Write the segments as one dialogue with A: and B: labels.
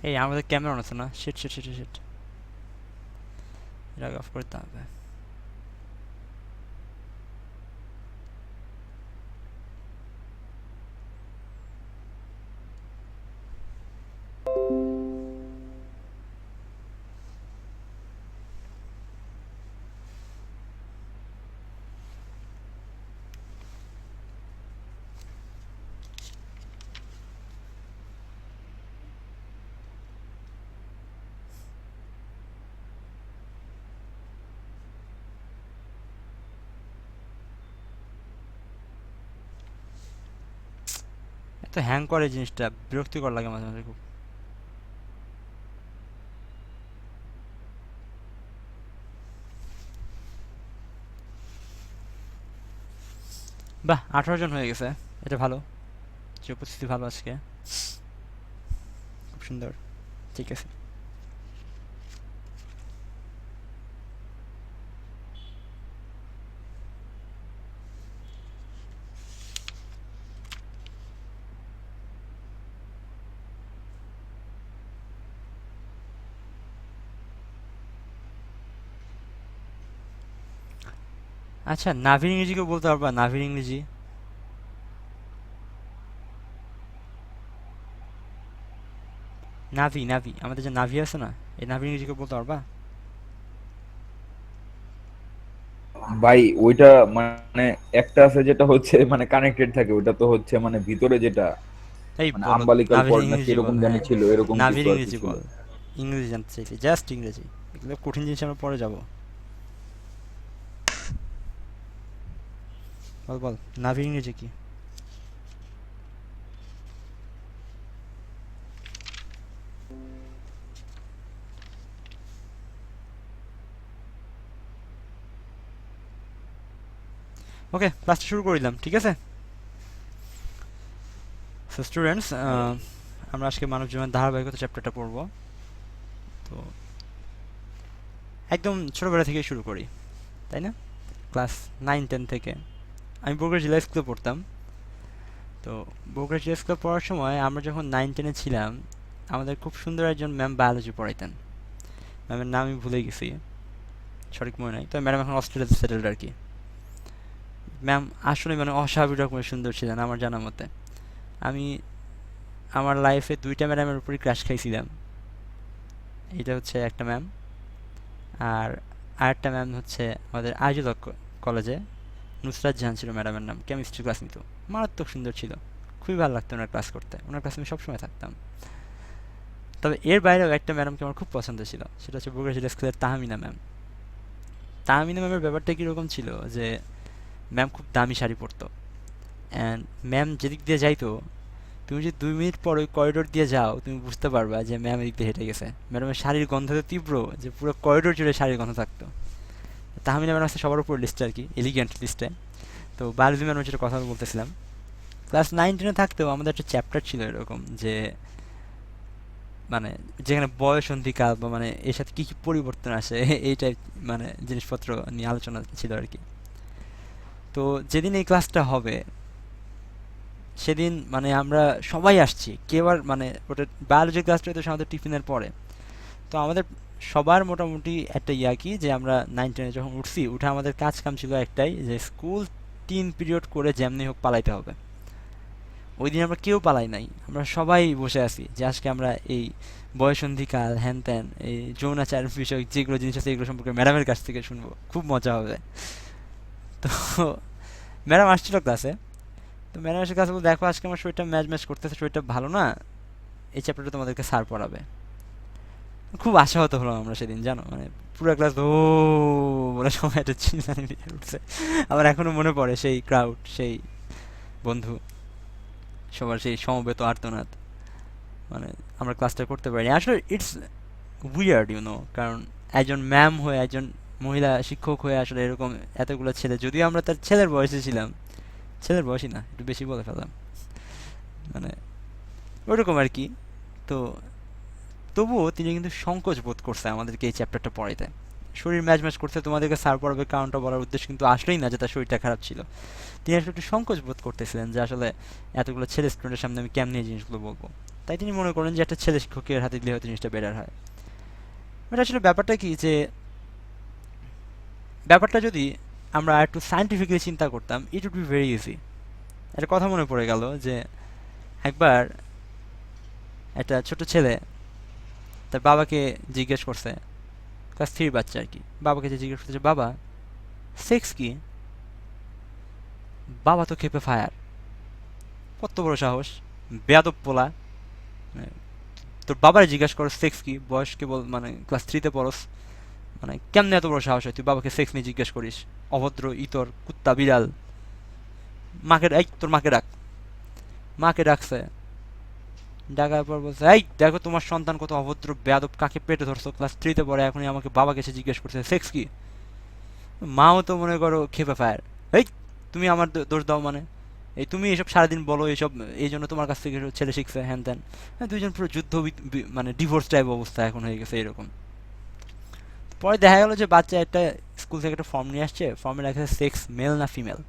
A: এই আমাদের camera on আছে না, শিট শিট শিট শিট, এটা অফ করতে হবে। এত হ্যাং করে জিনিসটা, বিরক্তিকর লাগে মাঝে মাঝে খুব। বাহ, 18 জন হয়ে গেছে, এটা ভালো, যে উপস্থিতি ভালো আজকে, খুব সুন্দর। ঠিক আছে। আচ্ছা, নাভির ইংরেজি কেউ বলতে পারবা? নাভির ইংরেজি, নাভি নাভি, আমাদের যে নাভি আছে না, এই নাভির ইংরেজি কেউ বলতে পারবা?
B: ভাই ওইটা মানে একটা আছে যেটা হচ্ছে মানে কানেক্টেড থাকে, ওটা তো হচ্ছে মানে ভিতরে যেটা
A: এই
B: মানে
A: বলো,
B: আম্বালিকাল
A: নাভির
B: কর্ড না
A: ইংরেজি বল,
B: কিরকম জানি
A: হ্যাঁ,
B: ছিল, এরকম
A: নাভির
B: কিছু আর কি
A: ইংরেজি
B: ছিল।
A: বল। ইংরেজি জানতে চাইছি, জাস্ট ইংরেজি, এগুলো কঠিন জিনিস আমরা পরে যাব। বল বল, নাভির ইংরেজি কি? ওকে, ক্লাসটা শুরু করে দিলাম, ঠিক আছে। সো স্টুডেন্টস, আমরা আজকে মানব জীবনের ধারাবাহিকতা চ্যাপ্টারটা পড়বো। তো একদম ছোটোবেলা থেকে শুরু করি, তাই না? ক্লাস 9-10 থেকে আমি বগুড়া জিলা স্কুলে পড়তাম। তো বগুড়া জিলা স্কুলে পড়ার সময় আমরা যখন 9-10-এ ছিলাম, আমাদের খুব সুন্দর একজন ম্যাম বায়োলজি পড়াইতেন। ম্যামের নাম আমি ভুলে গেছি, সঠিক মনে নাই, তো ম্যাডাম এখন অস্ট্রেলিয়াতে সেটেলড আর কি। ম্যাম আসলে মানে অস্বাভাবিক রকমের সুন্দর ছিলেন আমার জানা মতে। আমি আমার লাইফে দুইটা ম্যাডামের উপরই ক্রাশ খাইছিলাম। এইটা হচ্ছে একটা ম্যাম, আর আরেকটা ম্যাম হচ্ছে আমাদের আইজুল কলেজে নুসরাত জাহান ছিল ম্যাডামের নাম, কেমিস্ট্রি ক্লাস নিত। মারাত্মক সুন্দর ছিল, খুবই ভালো লাগতো ওনার ক্লাস করতে, ওনার ক্লাসে আমি সবসময় থাকতাম। তবে এর বাইরেও একটা ম্যাডামকে আমার খুব পছন্দ ছিল, সেটা হচ্ছে বগুড়া জিলা স্কুলের তাহমিনা ম্যাম। তাহমিনা ম্যামের ব্যাপারটা কীরকম ছিল যে ম্যাম খুব দামি শাড়ি পরতো, অ্যান্ড ম্যাম যেদিক দিয়ে যাইতো, তুমি যদি 2 মিনিট পর ওই করিডোর দিয়ে যাও, তুমি বুঝতে পারবা যে ম্যাম এদিক দিয়ে হেঁটে গেছে। ম্যাডামের শাড়ির গন্ধ তো তীব্র, যে পুরো করিডোর জুড়ে শাড়ির গন্ধ থাকতো। তাহমিনা ম্যাডাম আছে সবার উপর লিস্টে আর কি, এলিগেন্ট লিস্টে। তো বায়োলজি ম্যাডামের যেটা কথা বলতেছিলাম, ক্লাস 9-10-এ থাকতেও আমাদের একটা চ্যাপ্টার ছিল এরকম যে মানে যেখানে বয়সন্ধিকাল বা মানে এর সাথে কী কী পরিবর্তন আসে এই টাইপ মানে জিনিসপত্র নিয়ে আলোচনা ছিল আর কি। তো যেদিন এই ক্লাসটা হবে সেদিন মানে আমরা সবাই আসছি, কেউ আর মানে ওটা বায়োলজি ক্লাসটা তো আমাদের টিফিনের পরে। তো আমাদের সবার মোটামুটি একটা ইয়া কি যে আমরা 9-10-এ যখন উঠছি, উঠে আমাদের কাজ কাম ছিল একটাই, যে স্কুল 3 পিরিয়ড করে যেমনি হোক পালাইতে হবে। ওই দিন আমরা কেউ পালাই নাই, আমরা সবাই বসে আছি যে আজকে আমরা এই বয়সন্ধিকাল হ্যান ত্যান এই যৌনাচার বিষয়ক যেগুলো জিনিস আছে এগুলো সম্পর্কে ম্যাডামের কাছ থেকে শুনবো, খুব মজা হবে। তো ম্যাডাম আসছিল ক্লাসে, তো ম্যাডাম এসে ক্লাসে বলতে, দেখো আজকে আমার শরীরটা ম্যাচ ম্যাচ করতেছে, শরীরটা ভালো না, এই চ্যাপ্টারটা তোমাদেরকে স্যার পড়াবে। খুব আশাহত হলাম আমরা সেদিন, জানো মানে পুরো ক্লাস ও বলে সময় একটা চিন্তানি দিয়ে উঠছে। আমার এখনো মনে পড়ে সেই ক্রাউড, সেই বন্ধু, সবার সেই সমবেত আর্তনাদ। মানে আমরা ক্লাসটা করতে পারিনি আসলে, ইটস উইয়ার্ড ইউনো, কারণ একজন ম্যাম হয়ে, একজন মহিলা শিক্ষক হয়ে আসলে এরকম এতগুলো ছেলে, যদিও আমরা তার ছেলের বয়সে ছিলাম, ছেলের বয়সই না, একটু বেশি বলে ফেললাম, মানে ওইরকম আর কি। তো তবুও তিনি কিন্তু সংকোচ বোধ করছে আমাদেরকে এই চ্যাপ্টারটা পড়াইতে। শরীর ম্যাচ ম্যাচ করতে তোমাদেরকে স্যার পড়াবে কারণটা বলার উদ্দেশ্য কিন্তু আসলেই না যে তার শরীরটা খারাপ ছিল। তিনি আসলে একটু সংকোচ বোধ করতেছিলেন যে আসলে এতগুলো ছেলে স্টুডেন্টের সামনে আমি কেমনি এই জিনিসগুলো বলবো। তাই তিনি মনে করেন যে একটা ছেলে শিক্ষকের হাতে দিলে হয়তো জিনিসটা বেটার হয়। বাট আসলে ব্যাপারটা কি যে ব্যাপারটা যদি আমরা একটু সায়েন্টিফিক্যালি চিন্তা করতাম, it would be very easy. একটা কথা মনে পড়ে গেল যে একবার একটা ছোট ছেলে তার বাবাকে জিজ্ঞেস করছে, ক্লাস 3 বাচ্চা আর কি, বাবাকে যে জিজ্ঞেস করছে, বাবা সেক্স কি? বাবা তো খেপে ফায়ার, কত বড় সাহস, বেয়াদব পোলা, মানে তোর বাবারে জিজ্ঞাসা করো সেক্স কি, বয়স কেবল মানে ক্লাস 3-তে পড়স, মানে কেমনে এত বড় সাহস হয় তুই বাবাকে সেক্স নিয়ে জিজ্ঞেস করিস, অভদ্র ইতর কুত্তা বিড়াল। মাকে এই তোর মাকে ডাক। মাকে ডাকছে, ডাকার পর বলছে, এই দেখো তোমার সন্তান কত অভদ্র বেয়াদব, কাকে পেটে ধরছো, ক্লাস 3-তে পড়ে, এখনই আমাকে বাবাকে এসে জিজ্ঞেস করছে সেক্স কি। মাও তো মনে করো খেপে ফায়ার, এই তুমি আমার দোষ দাও মানে, এই তুমি এসব সারাদিন বলো এইসব, এই জন্য তোমার কাছ থেকে এসব ছেলে শিখছে হ্যান ত্যান। দুইজন পুরো যুদ্ধ মানে ডিভোর্স টাইপ অবস্থা এখন হয়ে গেছে এরকম। পরে দেখা গেল যে বাচ্চা একটা স্কুল থেকে একটা ফর্ম নিয়ে আসছে, ফর্মে লেখা আছে সেক্স মেল না ফিমেল।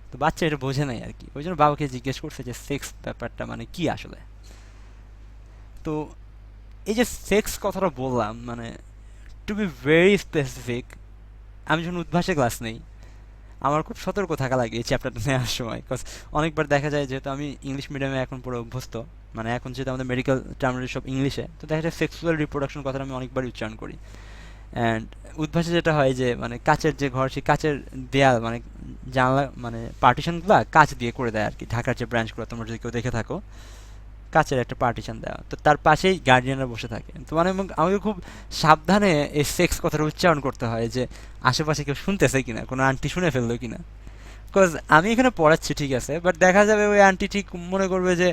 A: তো বাচ্চা এটা বোঝে নাই আর কি, ওই জন্য বাবাকে জিজ্ঞেস করছে যে সেক্স ব্যাপারটা মানে কি আসলে। তো এই যে সেক্স কথাটা বললাম, মানে টু বি ভেরি স্পেসিফিক, আমি যখন উদ্ভাসে ক্লাস নেই আমার খুব সতর্ক থাকা লাগে এই চ্যাপ্টারটা নেওয়ার সময়, বিকজ অনেকবার দেখা যায় যেহেতু আমি ইংলিশ মিডিয়ামে এখন পুরো অভ্যস্ত, মানে এখন যেহেতু আমাদের মেডিকেল টার্মিনোলজি সব ইংলিশে, তো দেখা যায় সেক্সুয়াল রিপ্রোডাকশন কথাটা আমি অনেকবার উচ্চারণ করি। অ্যান্ড উদ্ভাসে যেটা হয় যে মানে কাচের যে ঘর, সেই কাচের দেয়াল মানে জানলা মানে পার্টিশনগুলো কাচ দিয়ে করে দেয় আর কি, ঢাকার যে ব্রাঞ্চগুলো তোমরা যদি কেউ দেখে থাকো, কাচের একটা পার্টিশন দেওয়া, তো তার পাশেই গার্ডিয়ানরা বসে থাকে। তো মানে আমাকে খুব সাবধানে এই সেক্স কথাটা উচ্চারণ করতে হয় যে আশেপাশে কেউ শুনতেছে কিনা, কোনো আন্টি শুনে ফেললো কিনা। বিকজ আমি এখানে পড়াচ্ছি ঠিক আছে, বাট দেখা যাবে ওই আন্টি ঠিক মনে করবে যে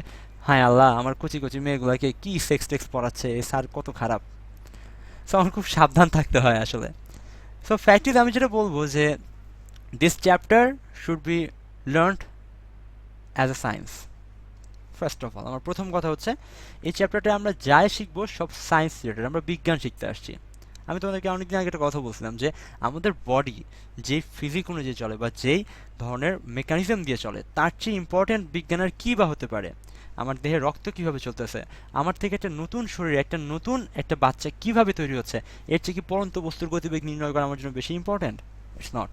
A: হায় আল্লাহ, আমার কচি কচি মেয়েগুলোকে কি সেক্স টেক্স পড়াচ্ছে, এই স্যার কত খারাপ। সো আমার খুব সাবধান থাকতে হয় আসলে। সো ফ্যাক্ট ইজ, আমি যেটা বলবো যে this chapter should be learned as a science. First of all আমার প্রথম কথা হচ্ছে এই চ্যাপ্টারটা আমরা যাই শিখবো সব সায়েন্স রিলেটেড, আমরা বিজ্ঞান শিখতে আসছি। আমি তোমাদেরকে অনেকদিন আগে একটা কথা বলছিলাম যে আমাদের বডি যেই ফিজিক অনুযায়ী চলে বা যেই ধরনের মেকানিজম দিয়ে চলে, তার চেয়ে ইম্পর্ট্যান্ট বিজ্ঞানের কী বা হতে পারে। আমার দেহে রক্ত কীভাবে চলতেছে, আমার থেকে একটা নতুন শরীর, একটা নতুন একটা বাচ্চা কীভাবে তৈরি হচ্ছে, এর চেয়ে কি পরন্ত বস্তুর গতিবেগ নির্ণয় করা আমার জন্য বেশি ইম্পর্ট্যান্ট? It's not.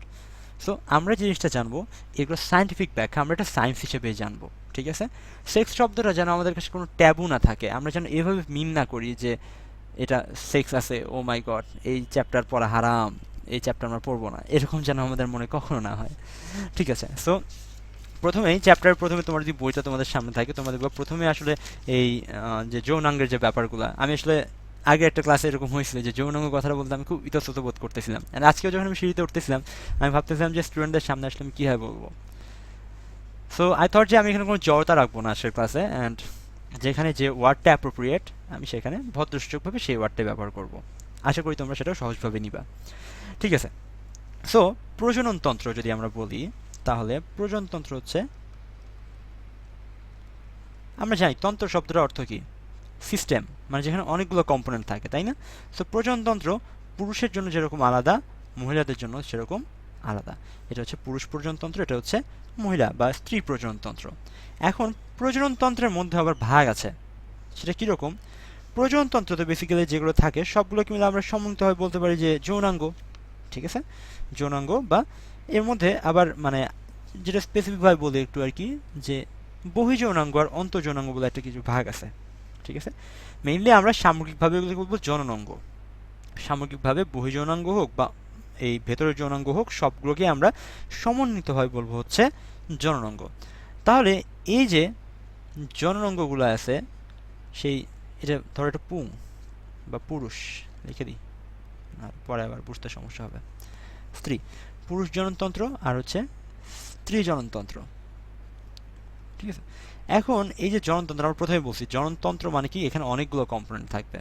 A: সো আমরা যে জিনিসটা জানবো এগুলো সায়েন্টিফিক ব্যাখ্যা, আমরা এটা সায়েন্স হিসেবেই জানবো, ঠিক আছে? সেক্স শব্দটা যেন আমাদের কাছে কোনো ট্যাবু না থাকে, আমরা যেন এভাবে মিন না করি যে এটা সেক্স আছে, ও মাই গড এই চ্যাপ্টার পড়া হারাম, এই চ্যাপ্টার আমরা পড়বো না, এরকম যেন আমাদের মনে কখনো না হয়, ঠিক আছে? সো প্রথমেই চ্যাপ্টার প্রথমে তোমার যদি বইটা তোমাদের সামনে থাকে, তোমাদের প্রথমে আসলে এই যে যৌনাঙ্গের যে ব্যাপারগুলো, আমি আসলে আগে একটা ক্লাসে এরকম হয়েছিল যে যৌনাঙ্গ কথাটা বলতে আমি খুব ইতস্তত বোধ করতেছিলাম, আর আজকেও যখন আমি সিঁড়িতে উঠতেছিলাম আমি ভাবতেছিলাম যে স্টুডেন্টদের সামনে আসলে আমি কীভাবে বলবো। সো আই থট যে আমি এখানে কোনো জড়তা রাখবো না আজকের ক্লাসে, অ্যান্ড যেখানে যে ওয়ার্ডটা অ্যাপ্রোপ্রিয়েট আমি সেখানে ভদ্রসূচকভাবে সেই ওয়ার্ডটাই ব্যবহার করব। আশা করি তোমরা সেটাও সহজভাবে নিবা, ঠিক আছে? সো প্রজননতন্ত্র যদি আমরা বলি, তাহলে প্রজননতন্ত্র হচ্ছে, আমরা জানি তন্ত্র শব্দটার অর্থ কি, সিস্টেম, মানে যেখানে অনেকগুলো কম্পোনেন্ট থাকে, তাই না? সো প্রজননতন্ত্র পুরুষের জন্য যেরকম আলাদা, মহিলাদের জন্য সেরকম আলাদা। এটা হচ্ছে পুরুষ প্রজননতন্ত্র, এটা হচ্ছে মহিলা বা স্ত্রী প্রজননতন্ত্র। এখন প্রজননতন্ত্রের মধ্যে আবার ভাগ আছে, সেটা কীরকম? প্রজননতন্ত্রতে বেসিক্যালি যেগুলো থাকে সবগুলোকে মিলে আমরা সমন্বিতভাবে বলতে পারি যে যৌনাঙ্গ, ঠিক আছে? যৌনাঙ্গ, বা এর মধ্যে আবার মানে যেটা স্পেসিফিকভাবে বলি একটু আর কি, যে বহিঃযৌনাঙ্গ আর অন্তঃযৌনাঙ্গ বলে একটা কিছু ভাগ আছে, ঠিক আছে? মেইনলি আমরা সামগ্রিকভাবে এগুলোকে বলবো জননাঙ্গ। সামগ্রিকভাবে বহিঃযৌনাঙ্গ হোক বা এই ভেতরের যৌনাঙ্গ হোক, সবগুলোকে আমরা সমন্বিতভাবে বলবো হচ্ছে জননাঙ্গ। তাহলে এই যে জননাঙ্গগুলো আছে, সেই এটা ধরো একটা পুং বা পুরুষ লিখে দিই, আর পরে আবার বুঝতে সমস্যা হবে। স্ত্রী, পুরুষ জননতন্ত্র আর হচ্ছে স্ত্রী জননতন্ত্র, ঠিক আছে? এখন এই যে জননতন্ত্র, আমরা প্রথমে বলছি জননতন্ত্র মানে কি, এখানে অনেকগুলো কম্পোনেন্ট থাকবে।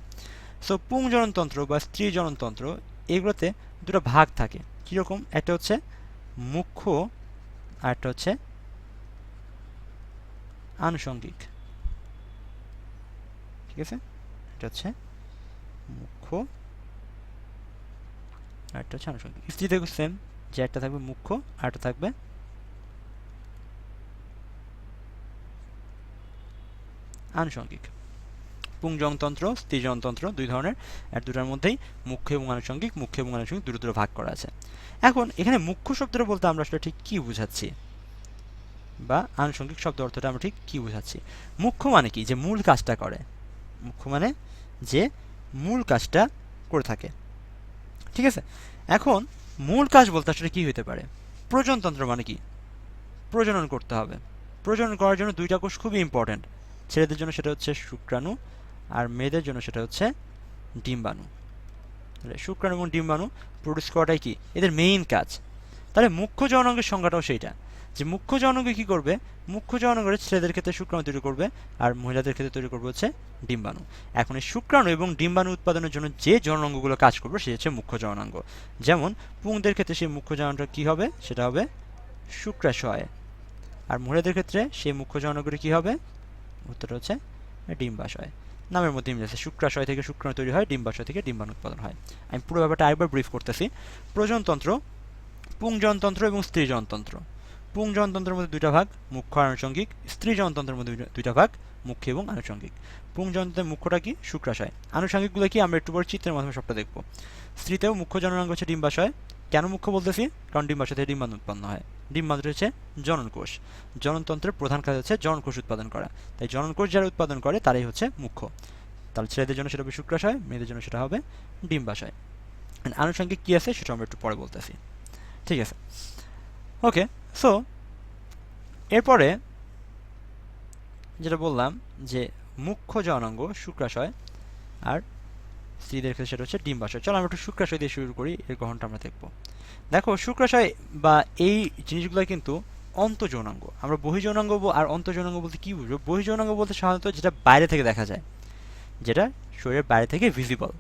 A: সো পুং জননতন্ত্র বা স্ত্রী জননতন্ত্র, এগুলোতে দুটো ভাগ থাকে। কীরকম? একটা হচ্ছে মুখ্য আর একটা হচ্ছে আনুষঙ্গিক, ঠিক আছে? এটা হচ্ছে মুখ্য আর একটা হচ্ছে আনুষঙ্গিক। স্ত্রীতে সেম, যে একটা থাকবে মুখ্য আর একটা থাকবে আনুষঙ্গিক, পুংজনতন্ত্র, স্ত্রীজনতন্ত্র, দুই ধরনের। আর দুটার মধ্যেই মুখ্য এবং আনুষঙ্গিক দুটো দুটো ভাগ করা আছে। এখন এখানে মুখ্য শব্দটা বলতে আমরা আসলে ঠিক কী বুঝাচ্ছি, বা আনুষঙ্গিক শব্দ অর্থটা আমরা ঠিক কী বুঝাচ্ছি? মুখ্য মানে কি? যে মূল কাজটা করে। মুখ্য মানে যে মূল কাজটা করে থাকে, ঠিক আছে? এখন মূল কাজ বলতে আসলে কী হতে পারে? প্রজননতন্ত্র মানে কি? প্রজনন করতে হবে। প্রজনন করার জন্য দুইটা কোষ খুবই ইম্পর্ট্যান্ট। ছেলেদের জন্য সেটা হচ্ছে শুক্রাণু, আর মেয়েদের জন্য সেটা হচ্ছে ডিম্বাণু। তাহলে শুক্রাণু এবং ডিম্বাণু প্রডিউস করাটাই কি এদের মেইন কাজ। তাহলে মুখ্য যৌনাঙ্গের সংজ্ঞাটাও সেইটা, যে মুখ্য যৌনাঙ্গ কী করবে? মুখ্য যৌনাঙ্গের ছেলেদের ক্ষেত্রে শুক্রাণু তৈরি করবে, আর মহিলাদের ক্ষেত্রে তৈরি করবে হচ্ছে ডিম্বাণু। এখন এই শুক্রাণু এবং ডিম্বাণু উৎপাদনের জন্য যে যৌনাঙ্গগুলো কাজ করবে সে হচ্ছে মুখ্য যৌনাঙ্গ। যেমন পুংদের ক্ষেত্রে সেই মুখ্য যৌনাঙ্গটা কী হবে? সেটা হবে শুক্রাশয়। আর মহিলাদের ক্ষেত্রে সেই মুখ্য যৌনাঙ্গটি কী হবে? উত্তরটা হচ্ছে ডিম্বাশয়। নামের মধ্যে মিল আছে, শুক্রাশয় থেকে শুক্রাণু তৈরি হয়, ডিম্বাশয় থেকে ডিম্বাণু উৎপাদন হয়। আমি পুরো ব্যাপারটা আরেকবার ব্রিফ করতেছি। প্রজননতন্ত্র, পুংজনতন্ত্র এবং স্ত্রীজনতন্ত্র। পুংজনতন্ত্রের মধ্যে দুইটা ভাগ, মুখ্য আর আনুষঙ্গিক। স্ত্রীজনতন্ত্রের মধ্যে দুইটা ভাগ, মুখ্য এবং আনুষঙ্গিক। পুংজনতন্ত্রের মুখ্যটা কি? শুক্রাশয়। আনুষঙ্গিকগুলো কি? আমরা একটু পরে চিত্রের মাধ্যমে সবটা দেখব। স্ত্রীতেও মুখ্য জননাঙ্গ হচ্ছে ডিম্বাশয়। কেন মুখ্য বলতেছি? কারণ ডিম্বাশয় থেকে ডিম্বাণু উৎপন্ন হয়। ডিম্বাণুটা হচ্ছে জননকোষ। জননতন্ত্রের প্রধান কাজ হচ্ছে জননকোষ উৎপাদন করা, তাই জননকোষ যারা উৎপাদন করে তারাই হচ্ছে মুখ্য। তাহলে ছেলেদের জন্য সেটা হবে শুক্রাশয়, মেয়েদের জন্য সেটা হবে ডিম্বাশয়। আনুষঙ্গিক কী আছে সেটা আমরা একটু পরে বলতেছি, ঠিক আছে? ওকে, সো এরপরে যেটা বললাম যে মুখ্য যৌনাঙ্গ শুক্রাশয়, আর স্ত্রীদের ক্ষেত্রে সেটা হচ্ছে ডিম্বাশয়। চলো আমরা একটু শুক্রাশয় দিয়ে শুরু করি, এর গ্রহণটা আমরা দেখব। দেখো শুক্রাশয় বা এই জিনিসগুলো কিন্তু অন্তঃযৌনাঙ্গ। আমরা বহির্যৌনাঙ্গ আর অন্তঃযৌনাঙ্গ বলতে কী বুঝবো? বহির্যৌনাঙ্গ বলতে সাধারণত যেটা বাইরে থেকে দেখা যায়, যেটা শরীরের বাইরে থেকে ভিজিবল।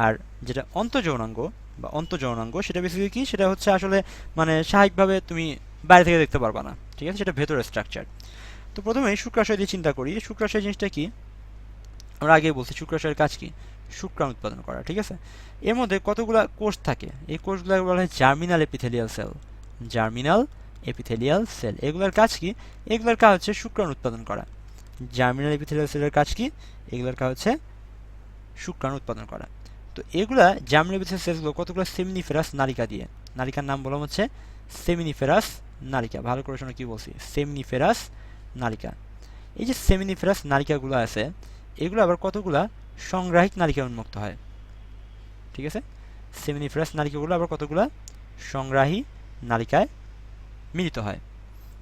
A: আর যেটা অন্তঃযৌনাঙ্গ বা অন্তঃযৌনাঙ্গ সেটা বেসিক্যালি কি? সেটা হচ্ছে আসলে মানে স্বাভাবিকভাবে তুমি বাইরে থেকে দেখতে পারবা না, ঠিক আছে? সেটা ভেতরের স্ট্রাকচার। তো প্রথমে শুক্রাশয় দিয়ে চিন্তা করি। শুক্রাশয় জিনিসটা কি? আমরা আগেই বলছি শুক্রাশয়ের কাজ কি? শুক্রাণু উৎপাদন করা, ঠিক আছে? এর মধ্যে কতগুলো কোষ থাকে? এই কোষগুলো বলা হয় germinal epithelial cell. Germinal epithelial cell, এগুলোর কাজ কি? এগুলোর কাজ হচ্ছে শুক্রাণু উৎপাদন করা। জার্মিনাল এপিথেলিয়াল সেলের কাজ কি? এগুলোর কাজ হচ্ছে শুক্রাণু উৎপাদন করা। তো এগুলা জার্মিনাল এপিথেলিয়াল সেলগুলো কতগুলো সেমিনিফেরাস নালিকা দিয়ে, নালিকার নাম বলা হচ্ছে সেমিনিফেরাস নালিকা। ভালো করে শোনো কি বলছি, সেমিনিফেরাস নালিকা। এই যে সেমিনিফেরাস নালিকাগুলো আছে, এগুলো আবার কতগুলা সংগ্রাহীক নালিকা উন্মুক্ত হয়, ঠিক আছে? সেমিনিফেরাস নালিকাগুলো আবার কতগুলা সংগ্রাহী নালিকায় মিলিত হয়।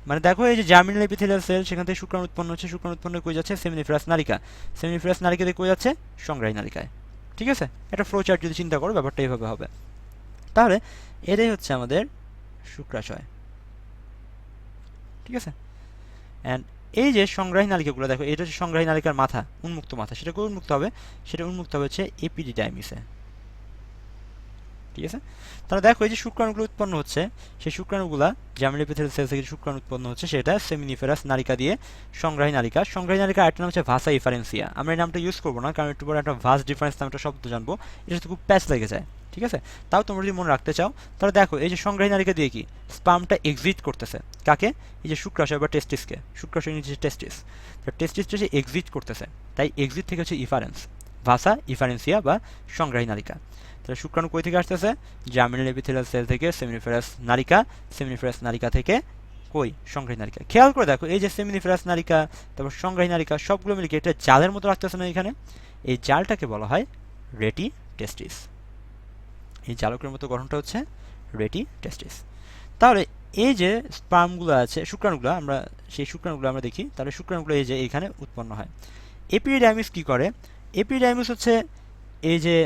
A: মানে দেখো এই যে জার্মিনাল এপিথেলিয়াল সেল, সেখান থেকে শুক্রাণু উৎপন্ন হচ্ছে, শুক্রাণু উৎপন্ন কই যাচ্ছে? সেমিনিফেরাস নালিকা। সেমিনিফেরাস নালিকা দিয়ে কই যাচ্ছে? সংগ্রাহী নালিকায়, ঠিক আছে? একটা ফ্লো চার্ট যদি চিন্তা করো ব্যাপারটা এইভাবে হবে। তাহলে এটাই হচ্ছে আমাদের শুক্রাশয়, ঠিক আছে? অ্যান্ড এই যে সংগ্রাহী নালিকাগুলো দেখো, এটা হচ্ছে সংগ্রাহী নালিকার মাথা, উন্মুক্ত মাথা। সেটা কই উন্মুক্ত হবে? সেটা উন্মুক্ত হবে হচ্ছে এপিডিডাইমিসে, ঠিক আছে? তাহলে দেখো এই যে শুক্রাণুগুলো উৎপন্ন হচ্ছে, সেই শুক্রাণুগুলা জার্মিনাল এপিথেলিয়াল সেল থেকে শুক্রাণু উৎপন্ন হচ্ছে, সেটা সেমিনিফেরাস নালিকা দিয়ে সংগ্রাহী নালিকা। সংগ্রাহী নালিকার আরেকটা নাম হচ্ছে ভাসা ইফারেন্সিয়া। আমরা এই নামটা ইউজ করবো না, কারণ একটু পরে একটা ভাস ডিফারেন্স নামে একটা শব্দ জানবো, এটা সাথে খুব প্যাচ লেগে যায়, ঠিক আছে? তাও তোমরা যদি মনে রাখতে চাও তাহলে দেখো এই যে সংগ্রাহী নালিকা দিয়ে কি স্পার্মটা এক্সিট করতেছে। কাকে? এই যে শুক্রাশয় বা টেস্টিসকে। শুক্রাশয় নিচে টেস্টিস, টেস্টিসটা সে এক্সিট করতেছে, তাই এক্সিট থেকে হচ্ছে ইফারেন্স, ভাসা ইফারেন্সিয়া বা সংগ্রাহী নালিকা। তাহলে শুক্রাণু কই থেকে আসতেছে? জার্মিনাল এপিথেলিয়াল সেল থেকে সেমিনিফেরাস নালিকা, সেমিনিফেরাস নালিকা থেকে কই? সংগ্রাহী নালিকা। খেয়াল করে দেখো এই যে সেমিনিফেরাস নালিকা, তারপর সংগ্রাহী নালিকা, সবগুলো মিলে একটা জালের মতো রাখতেছে না এখানে? এই জালটাকে বলা হয় রেটি টেস্টিস। এই জালকের মতো গঠনটা হচ্ছে রেটি টেস্টিস। তাহলে এই যে স্পার্মগুলো আছে, শুক্রাণুগুলো, আমরা সেই শুক্রাণুগুলো আমরা দেখি। তাহলে শুক্রাণুগুলো এই যে এখানে উৎপন্ন হয়। এপিডিডাইমিস কি করে? এপিডিডাইমিস হচ্ছে এই যে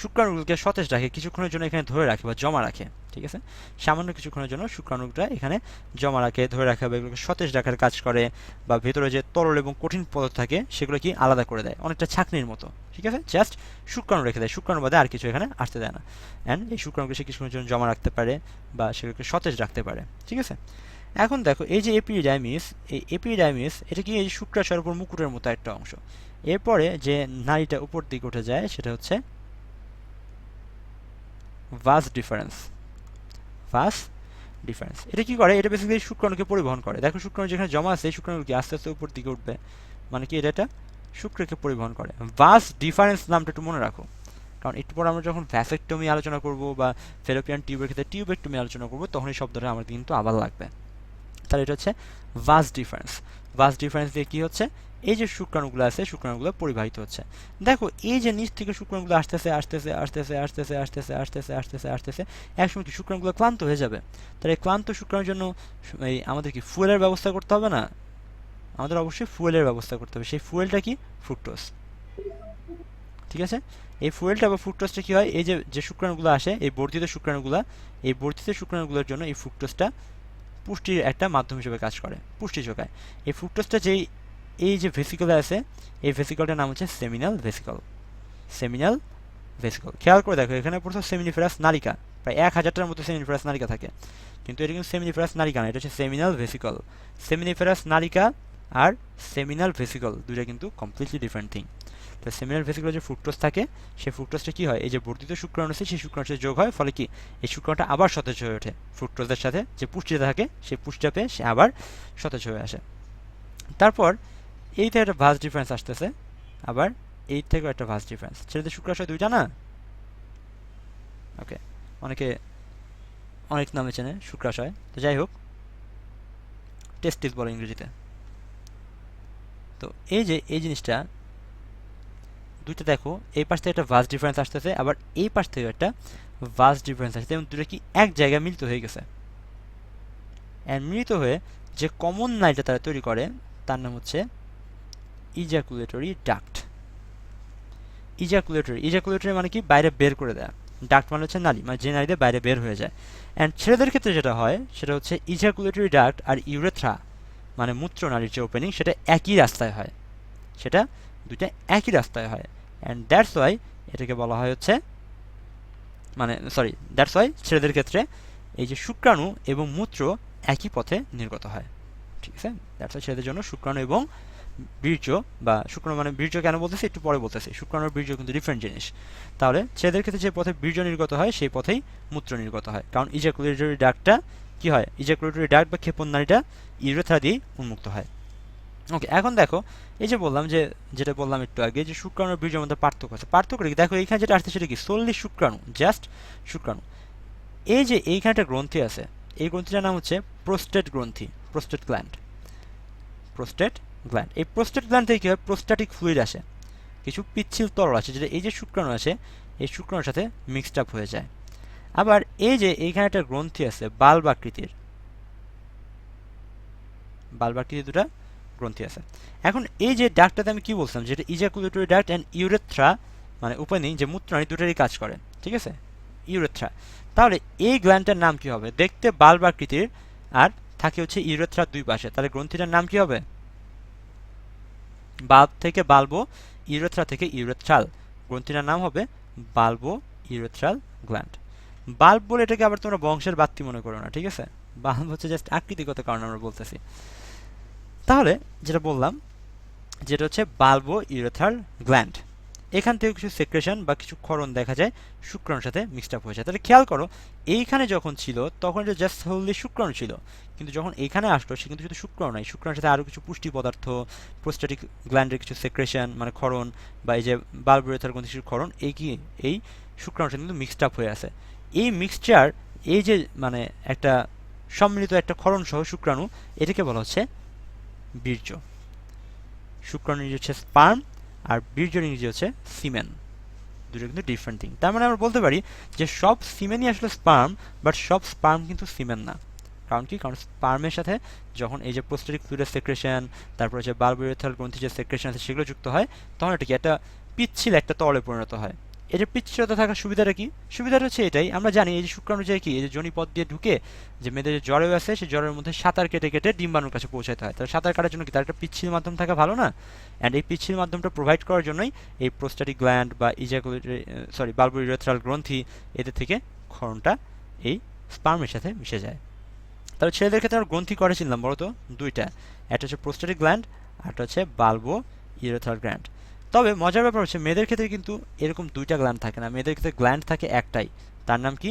A: শুক্রাণুগুলোকে সতেজ রাখে, কিছুক্ষণের জন্য এখানে ধরে রাখে বা জমা রাখে, ঠিক আছে? সামান্য কিছুক্ষণের জন্য শুক্রাণুটা এখানে জমা রাখে, ধরে রাখে, বা এগুলোকে সতেজ রাখার কাজ করে, বা ভেতরে যে তরল এবং কঠিন পদার্থ থাকে সেগুলো কি আলাদা করে দেয়, অনেকটা ছাঁকনির মতো, ঠিক আছে? জাস্ট শুক্রাণু রেখে দেয়, শুক্রাণু বাদে আর কিছু এখানে আসতে দেয় না। অ্যান্ড এই শুক্রাণুকে সে কিছুক্ষণের জন্য জমা রাখতে পারে বা সেগুলোকে সতেজ রাখতে পারে, ঠিক আছে? এখন দেখো এই যে এপিডিডাইমিস, এই এপিডিডাইমিস এটা কি এই শুক্রাশয়ের উপর মুকুটের মতো একটা অংশ। এরপরে যে নাড়িটা উপর দিকে উঠে যায় সেটা হচ্ছে ভাস ডিফারেন্স। ভাস ডিফারেন্স এটা কি করে? এটা বেসিক্যালি শুক্রাণুকে পরিবহন করে। দেখো শুক্রাণু যেখানে জমা আছে, এই শুক্রাণু কি আস্তে আস্তে উপর দিকে উঠবে, মানে কি এটা একটা শুক্রাণুকে পরিবহন করে। ভাস ডিফারেন্স নামটা একটু মনে রাখো, কারণ একটু পর আমরা যখন ভ্যাসেক্টমি আলোচনা করব বা ফেলোপিয়ান টিউবের ক্ষেত্রে টিউবেক্টমি আলোচনা করব, তখন এই শব্দটা আমাদের কিন্তু আবার লাগবে। তাহলে এটা হচ্ছে ভাস ডিফারেন্স। ভাস ডিফারেন্স দিয়ে কি হচ্ছে, এই যে শুক্রাণুগুলো আছে শুক্রাণুগুলো পরিবাহিত হচ্ছে। দেখো এই যে নিচ থেকে শুক্রাণুগুলো আসতেছে আসতেছে আসতেছে আসতেছে আসতেছে আসতেছে আসতেছে আসতেছে, একসময় কি শুক্রাণুগুলো ক্লান্ত হয়ে যাবে। তাহলে ক্লান্ত শুক্রাণুর জন্য এই আমাদের কি ফুয়েলের ব্যবস্থা করতে হবে না? আমাদের অবশ্যই ফুয়েলের ব্যবস্থা করতে হবে। সেই ফুয়েলটা কি? ফ্রুক্টোজ। ঠিক আছে, এই ফুয়েলটা বা ফ্রুক্টোজটা কি হয়, এই যে যে শুক্রাণুগুলো আসে এই বর্ধিত শুক্রাণুগুলো, এই বর্ধিত শুক্রাণুগুলোর জন্য এই ফ্রুক্টোজটা পুষ্টির একটা মাধ্যম হিসেবে কাজ করে, পুষ্টি যোগায়। এই ফ্রুক্টোজটা যেই এই যে ভেসিকলে আছে, এই ভেসিকলটার নাম হচ্ছে সেমিনাল ভেসিকল। সেমিনাল ভেসিকল, খেয়াল করে দেখো এখানে প্রথম সেমিনিফেরাস নালিকা, প্রায় 1000টার মতো সেমিনিফেরাস নালিকা থাকে, কিন্তু এটা কিন্তু সেমিনিফেরাস নালিকা না, এটা হচ্ছে সেমিনাল ভেসিকল। সেমিনিফেরাস নালিকা আর সেমিনাল ভেসিকল দুটো কিন্তু কমপ্লিটলি ডিফারেন্ট থিং। তো সেমিনাল ভেসিকলে যে ফ্রুক্টোজ থাকে, সেই ফ্রুক্টোজটা কি হয়, এই যে বর্ধিত শুক্রাণু আছে সেই শুক্রাণুর সাথে যোগ হয়, ফলে কি এই শুক্রাণুটা আবার সতেজ হয়ে ওঠে। ফ্রুক্টোজের সাথে যে পুষ্টিটা থাকে সেই পুষ্টিটা পেয়ে সে আবার সতেজ হয়ে আসে। তারপর এই থেকে একটা ভাস ডিফারেন্স আসতেছে, আবার এই থেকেও একটা ভাস ডিফারেন্স। ছেলেদের শুক্রাশয় দুইটা না? ওকে, অনেকে অনেক নামে চেনে শুক্রাশয়, তো যাই হোক টেস্টিস বলে ইংরেজিতে। তো এই যে এই জিনিসটা দুইটা দেখো, এই পাশ থেকে একটা ভাস ডিফারেন্স আসতেছে, আবার এই পাশ থেকে একটা ভাস ডিফারেন্স আসছে, এবং দুটো কি এক জায়গায় মিলিত হয়ে গেছে। অ্যান্ড মিলিত হয়ে যে কমন নালীটা তারা তৈরি করে তার নাম হচ্ছে ইজাকুলেটরি ডাক্ট। ইজাকুলেটরি মানে কি, বাইরে বের করে দেয়া। ডাক্ট মানে হচ্ছে নালী, মানে যে নালী দিয়ে বাইরে বের হয়ে যায়। অ্যান্ড ছেলেদের ক্ষেত্রে যেটা হয় সেটা হচ্ছে ইজাকুলেটরি ডাক্ট আর ইউরেথ্রা মানে মূত্রনালীর যে ওপেনিং, সেটা একই রাস্তায় হয়, সেটা দুইটা একই রাস্তায় হয়। অ্যান্ড দ্যাটস ওয়াই এটাকে বলা হয় হচ্ছে, মানে সরি, দ্যাটস ওয়াই ছেলেদের ক্ষেত্রে এই যে শুক্রাণু এবং মূত্র একই পথে নির্গত হয়। ঠিক আছে, দ্যাটস ওয়াই ছেলেদের জন্য শুক্রাণু এবং বীর্য, বা শুক্রাণু মানে বীর্য কেন বলতেছি একটু পরে বলতেছি, শুক্রাণু আর বীর্য কিন্তু ডিফারেন্ট জিনিস। তাহলে ছেলেদের ক্ষেত্রে যে পথে বীর্য নির্গত হয় সেই পথেই মূত্র নির্গত হয়, কারণ ইজাকুলেটরি ডাক্টটা কি হয়, ইজাকুলেটরি ডাক্ট বা ক্ষেপণ নালীটা ইউরেথ্রা দিয়ে উন্মুক্ত হয়। ওকে, এখন দেখো এই যে বললাম যে, যেটা বললাম একটু আগে যে শুক্রাণু আর বীর্যের মধ্যে পার্থক্য আছে। পার্থক্য কি দেখো, এইখানে যেটা আসছে সেটা কি, solely শুক্রাণু, জাস্ট শুক্রাণু। এই যে এইখানে একটা গ্রন্থি আছে, এই গ্রন্থিটার নাম হচ্ছে প্রোস্টেট গ্রন্থি, প্রোস্টেট গ্ল্যান্ড। প্রোস্টেট গ্ল্যান্ড, এই প্রোস্টেট গ্ল্যান্ড থেকে কি হয়, প্রোস্ট্যাটিক ফ্লুইড আসে, কিছু পিচ্ছিল তরল আছে যেটা এই যে শুক্রাণু আছে এই শুক্রাণুর সাথে মিক্সড আপ হয়ে যায়। আবার এই যে এইখানে একটা গ্রন্থি আছে বাল্ব আকৃতির, বাল্ব আকৃতির দুটা গ্রন্থি আছে। এখন এই যে ডাক্টটাতে আমি কি বলছিলাম, যেটা ইজাকুলেটরি ডাক্ট অ্যান্ড ইউরেথ্রা মানে ওপেনিং, যে মূত্রনালী দুটারই কাজ করে, ঠিক আছে, ইউরেথ্রা। তাহলে এই গ্ল্যান্ডটার নাম কি হবে, দেখতে বাল্ব আকৃতির আর থাকে হচ্ছে ইউরেথ্রার দুই পাশে, তাহলে গ্রন্থিটার নাম কি হবে, বাল্ব থেকে বাল্বো, ইউরেথ্রা থেকে ইউরেথ্রাল, গ্রন্থিটার নাম হবে বাল্বো ইউরেথ্রাল গ্ল্যান্ড। বাল্ব বলে এটাকে আবার তোমরা বংশের বাত্তি মনে করো না, ঠিক আছে, বাল্ব হচ্ছে জাস্ট আকৃতিগত কারণে আমরা বলতেছি। তাহলে যেটা বললাম, যেটা হচ্ছে বাল্বো ইউরেথ্রাল গ্ল্যান্ড, এখান থেকে কিছু সেক্রেশন বা কিছু ক্ষরণ দেখা যায় শুক্রাণুর সাথে মিক্সড আপ হয়ে যায়। তাহলে খেয়াল করো, এইখানে যখন ছিল তখন এটা জাস্ট হোললি শুক্রাণু ছিল, কিন্তু যখন এইখানে আসলো সে কিন্তু শুধু শুক্রাণু নয়, শুক্রাণুর সাথে আরও কিছু পুষ্টি পদার্থ, প্রোস্ট্যাটিক গ্ল্যান্ডের কিছু সেক্রেশন মানে ক্ষরণ, বা এই যে বাল্ব ইউরেথ্রাল গ্রন্থির কিছু ক্ষরণ, এই কি এই শুক্রাণুর সাথে কিন্তু মিক্সড আপ হয়ে আছে। এই মিক্সচার, এই যে মানে একটা সম্মিলিত একটা ক্ষরণ সহ শুক্রাণু, এটাকে বলা হচ্ছে বীর্য। শুক্রাণু নিজে হচ্ছে স্পার্ম আর বীর্য নিজে হচ্ছে সিমেন, দুটো কিন্তু ডিফারেন্ট থিং। তার মানে আমরা বলতে পারি যে সব সিমেনই আসলে স্পার্ম, বাট সব স্পার্ম কিন্তু সিমেন না। কারণ কি, কারণ স্পার্মের সাথে যখন এই যে প্রোস্টেটিক ফ্লুইডের সেক্রেশন, তারপর যে বাল্বোইরেথ্রাল গ্রন্থি যে সেক্রেশন আছে সেগুলো যুক্ত হয়, তখন এটা কি একটা পিচ্ছিল একটা তরলে পরিণত হয়। এই যে পিচ্ছিলতা থাকার সুবিধাটা কি, সুবিধাটা হচ্ছে এটাই, আমরা জানি এই যে শুক্রাণু যে কি এই যে যোনিপথ দিয়ে ঢুকে যে মেয়েদের যে জ্বরেও আছে সেই জ্বরের মধ্যে সাঁতার কেটে কেটে ডিম্বাণুর কাছে পৌঁছাতে হয়, তাহলে সাঁতার কাটার জন্য কি তার একটা পিচ্ছিল মাধ্যম থাকা ভালো না? অ্যান্ড এই পিচ্ছিল মাধ্যমটা প্রোভাইড করার জন্যই এই প্রোস্ট্যাটিক গ্ল্যান্ড বা ইজাকুলেটরি বাল্বোইরেথ্রাল গ্রন্থি এদের থেকে ক্ষরণটা এই স্পার্মের সাথে মিশে যায়। তাহলে ছেলেদের ক্ষেত্রে আমরা গ্রন্থি করে চিনলাম বলো তো দুইটা, একটা হচ্ছে প্রোস্ট্যাটিক গ্ল্যান্ড আর একটা হচ্ছে বাল্বো ইউরেথ্রাল গ্ল্যান্ড। তবে মজার ব্যাপার হচ্ছে মেয়েদের ক্ষেত্রে কিন্তু এরকম দুইটা গ্ল্যান্ড থাকে না, মেয়েদের ক্ষেত্রে গ্ল্যান্ড থাকে একটাই, তার নাম কি,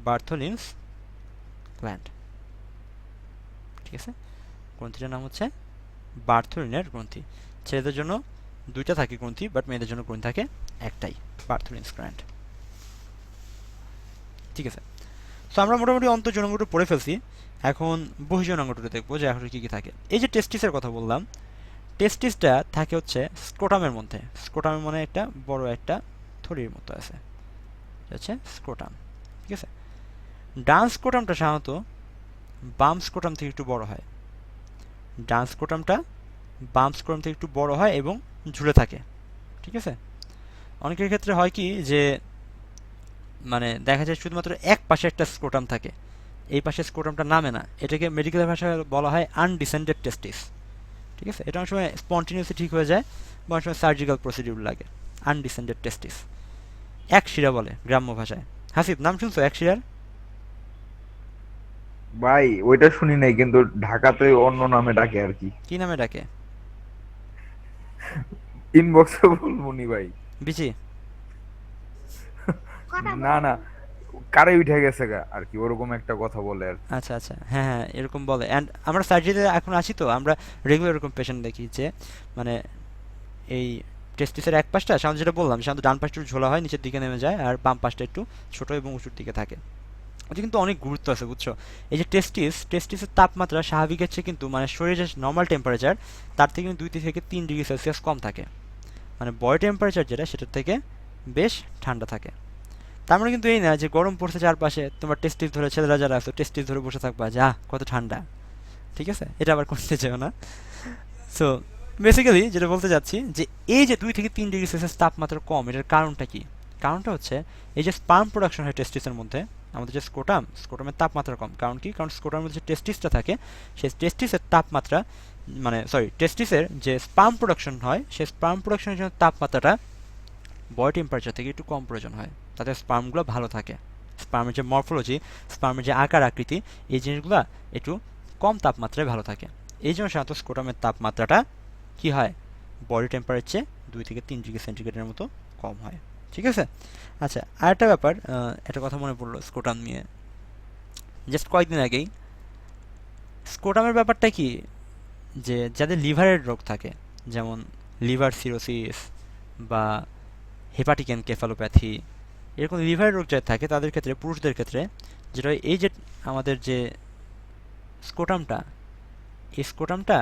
A: বার্থোলিনস গ্ল্যান্ড। ঠিক আছে, গ্রন্থিটার নাম হচ্ছে বার্থোলিনের গ্রন্থি। ছেলেদের জন্য দুইটা থাকে গ্রন্থি, বাট মেয়েদের জন্য গ্রন্থি থাকে একটাই, বার্থোলিনস গ্ল্যান্ড। ঠিক আছে, সো আমরা মোটামুটি অন্তঃজনঙ্গটু পড়ে ফেলছি। এখন বহির্জনাঙ্গটুকু দেখবো যে এখন কী কী থাকে। এই যে টেস্টিসের কথা বললাম, টেস্টিসটা থাকে হচ্ছে স্ক্রোটামের মধ্যে। স্ক্রোটামের মানে একটা বড় একটা থলির মতো আছে, হচ্ছে স্ক্রোটাম। ঠিক আছে, ডান স্ক্রোটামটা সাধারণত বাম স্ক্রোটাম থেকে একটু বড় হয়। ডান স্ক্রোটামটা বাম স্ক্রোটাম থেকে একটু বড় হয় এবং ঝুলে থাকে। ঠিক আছে, অনেকের ক্ষেত্রে হয় কি যে মানে দেখা যায় শুধুমাত্র এক পাশে একটা স্ক্রোটাম থাকে, এই পাশে স্ক্রোটামটা নামে না, এটাকে মেডিকেল ভাষায় বলা হয় আনডিসেন্ডেড টেস্টিস। ঠিক আছে, এটা অনেক সময় স্পন্টিনিয়াসলি ঠিক হয়ে যায় বা অনেক সময় সার্জিক্যাল প্রসিডিউর লাগে। আনডিসেন্ডেড টেস্টিস, এক শিরা বলে গ্রাম্য ভাষায়। হাসিব, নাম শুনছো এক শিরার?
B: ভাই ওইটা শুনি নাই, কিন্তু ঢাকাতে অন্য নামে ডাকে আর কি।
A: কি নামে ডাকে?
B: ইনবক্সে বলবো নি ভাই।
A: বিচি?
B: না না, কারে উঠে গেছে গা আর কি, ওরকম একটা কথা বলে আর কি।
A: আচ্ছা আচ্ছা, হ্যাঁ হ্যাঁ, এরকম বলে। অ্যান্ড আমরা সার্জারিতে এখন আছি তো, আমরা রেগুলার এরকম পেশেন্ট দেখি যে মানে এই টেস্টিসের এক পাশটা সাধারণত, যেটা বললাম, সাধারণত ডান পাশটা একটু ঝোলা হয়, নিচের দিকে নেমে যায়, আর বাম পাশটা একটু ছোট এবং উঁচুর দিকে থাকে। এটা কিন্তু অনেক গুরুত্ব আছে, বুঝছো? এই যে টেস্টিসের তাপমাত্রা স্বাভাবিকের চেয়ে কিন্তু মানে শরীরের যে নর্মাল টেম্পারেচার তার থেকে কিন্তু 2 থেকে 3 ডিগ্রি সেলসিয়াস কম থাকে। মানে বডি টেম্পারেচার যেটা, সেটার থেকে বেশ ঠান্ডা থাকে। তার মানে কিন্তু এই না যে গরম পড়ছে চারপাশে, তোমার টেস্টিস ধরে, ছেলেরা যারা আছে টেস্টিস ধরে বসে থাকবা, যা কত ঠান্ডা। ঠিক আছে, এটা আবার করতে চাও না। সো বেসিক্যালি যেটা বলতে চাচ্ছি যে এই যে 2 থেকে 3 ডিগ্রি সেলসিয়াস তাপমাত্রা কম, এটার কারণটা কি? কারণটা হচ্ছে এই যে স্পার্ম প্রোডাকশন হয় টেস্টিসের মধ্যে, আমাদের যে স্ক্রোটামের তাপমাত্রা কম। কারণ কি? কারণ স্ক্রোটামের মধ্যে যে টেস্টিসটা থাকে, সেই টেস্টিসের তাপমাত্রা মানে টেস্টিসের যে স্পার্ম প্রোডাকশন হয়, সেই স্পার্ম প্রোডাকশনের জন্য তাপমাত্রাটা বডি টেম্পারেচার থেকে একটু কম প্রয়োজন হয়, তাতে স্পার্মগুলো ভালো থাকে। স্পার্মের যে মরফোলজি, স্পার্মের যে আকার আকৃতি, এই জিনিসগুলো একটু কম তাপমাত্রায় ভালো থাকে। এই জন্য সাধারণত স্ক্রোটামের তাপমাত্রাটা কি হয়, বডি টেম্পারেচার চেয়ে 2 থেকে 3 ডিগ্রি সেন্টিগ্রেডের মতো কম হয়। ঠিক আছে, আচ্ছা, আরেকটা ব্যাপার, একটা কথা মনে পড়লো স্ক্রোটাম নিয়ে। জাস্ট কয়েকদিন আগেই স্ক্রোটামের ব্যাপারটা কি, যে যাদের লিভারের রোগ থাকে, যেমন লিভার সিরোসিস বা হেপাটিক এনকেফালোপ্যাথি, এরকম লিভারের রোগ যাদের থাকে তাদের ক্ষেত্রে, পুরুষদের ক্ষেত্রে যেটা হয়, এই যে আমাদের যে স্ক্রোটামটা, এই স্ক্রোটামটা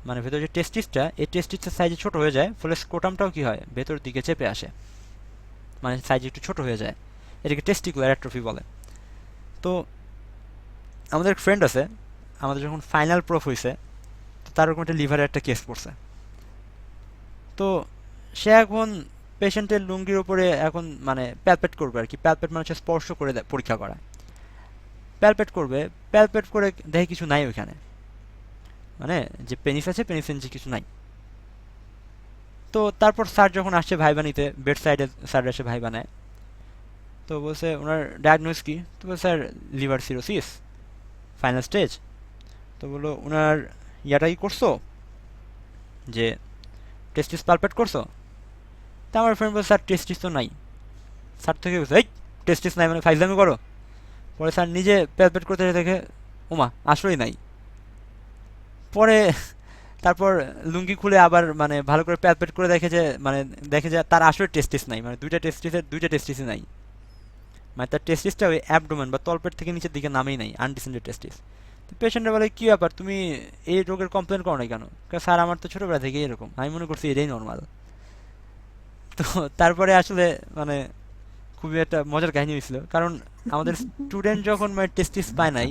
A: মানে ভেতরে যে টেস্টিসটা, এই টেস্টিসের সাইজে ছোট হয়ে যায়, ফলে স্ক্রোটামটাও কি হয়, ভেতর দিকে চেপে আসে, মানে সাইজে একটু ছোট হয়ে যায়। এটাকে টেস্টিকুলার অ্যাট্রফি বলে। তো আমাদের এক ফ্রেন্ড আছে, আমাদের যখন ফাইনাল প্রুফ হয়েছে, তো তার ওরকম একটা লিভারের একটা কেস পড়ছে। তো সে এখন পেশেন্টের লুঙ্গির উপরে এখন মানে প্যালপেট করবে আর কি। প্যালপেট মানে হচ্ছে স্পর্শ করে পরীক্ষা করা। প্যালপেট করবে, প্যালপেট করে দেখে কিছু নাই ওইখানে, মানে যে পেনিস আছে, পেনিসের নিচে কিছু নাই। তো তারপর স্যার যখন আসছে ভাইবা নিতে, বেড সাইডে স্যার এসে ভাইবা নেয়, তো বলছে ওনার ডায়াগনোস কি? তো বলছে sir liver cirrhosis, final stage. তো বললো ওনার ইয়াটা কি করছো, যে টেস্টিস পালপেট করছো? তা আমার ফ্রেন্ড বলছে স্যার টেস্টিস তো নাই। স্যার থেকে বলছে এই টেস্টিস নাই মানে ফাইজলামি করো। পরে স্যার নিজে প্যালপেট করতে দেখে ওমা আসলেই নাই। পরে তারপর লুঙ্গি খুলে আবার মানে ভালো করে প্যালপেট করে দেখে যে তার আসলে টেস্টিস নাই, মানে দুইটা টেস্টিসই নাই। মানে তার টেস্টিসটা ওই অ্যাবডোমেন বা তলপেট থেকে নিচের দিকে নামেই নাই, আনডিসেন্ডেড টেস্টিস। তো পেশেন্টরা বলে কী ব্যাপার, তুমি এই রোগের কমপ্লেন করো না কেন? স্যার আমার তো ছোটোবেলা থেকেই এরকম, আমি মনে করছি এটাই নর্মাল। তো তারপরে আসলে মানে খুবই একটা মজার কাহিনী হয়েছিল, কারণ আমাদের স্টুডেন্ট যখন মানে টেস্টিস পায় নাই,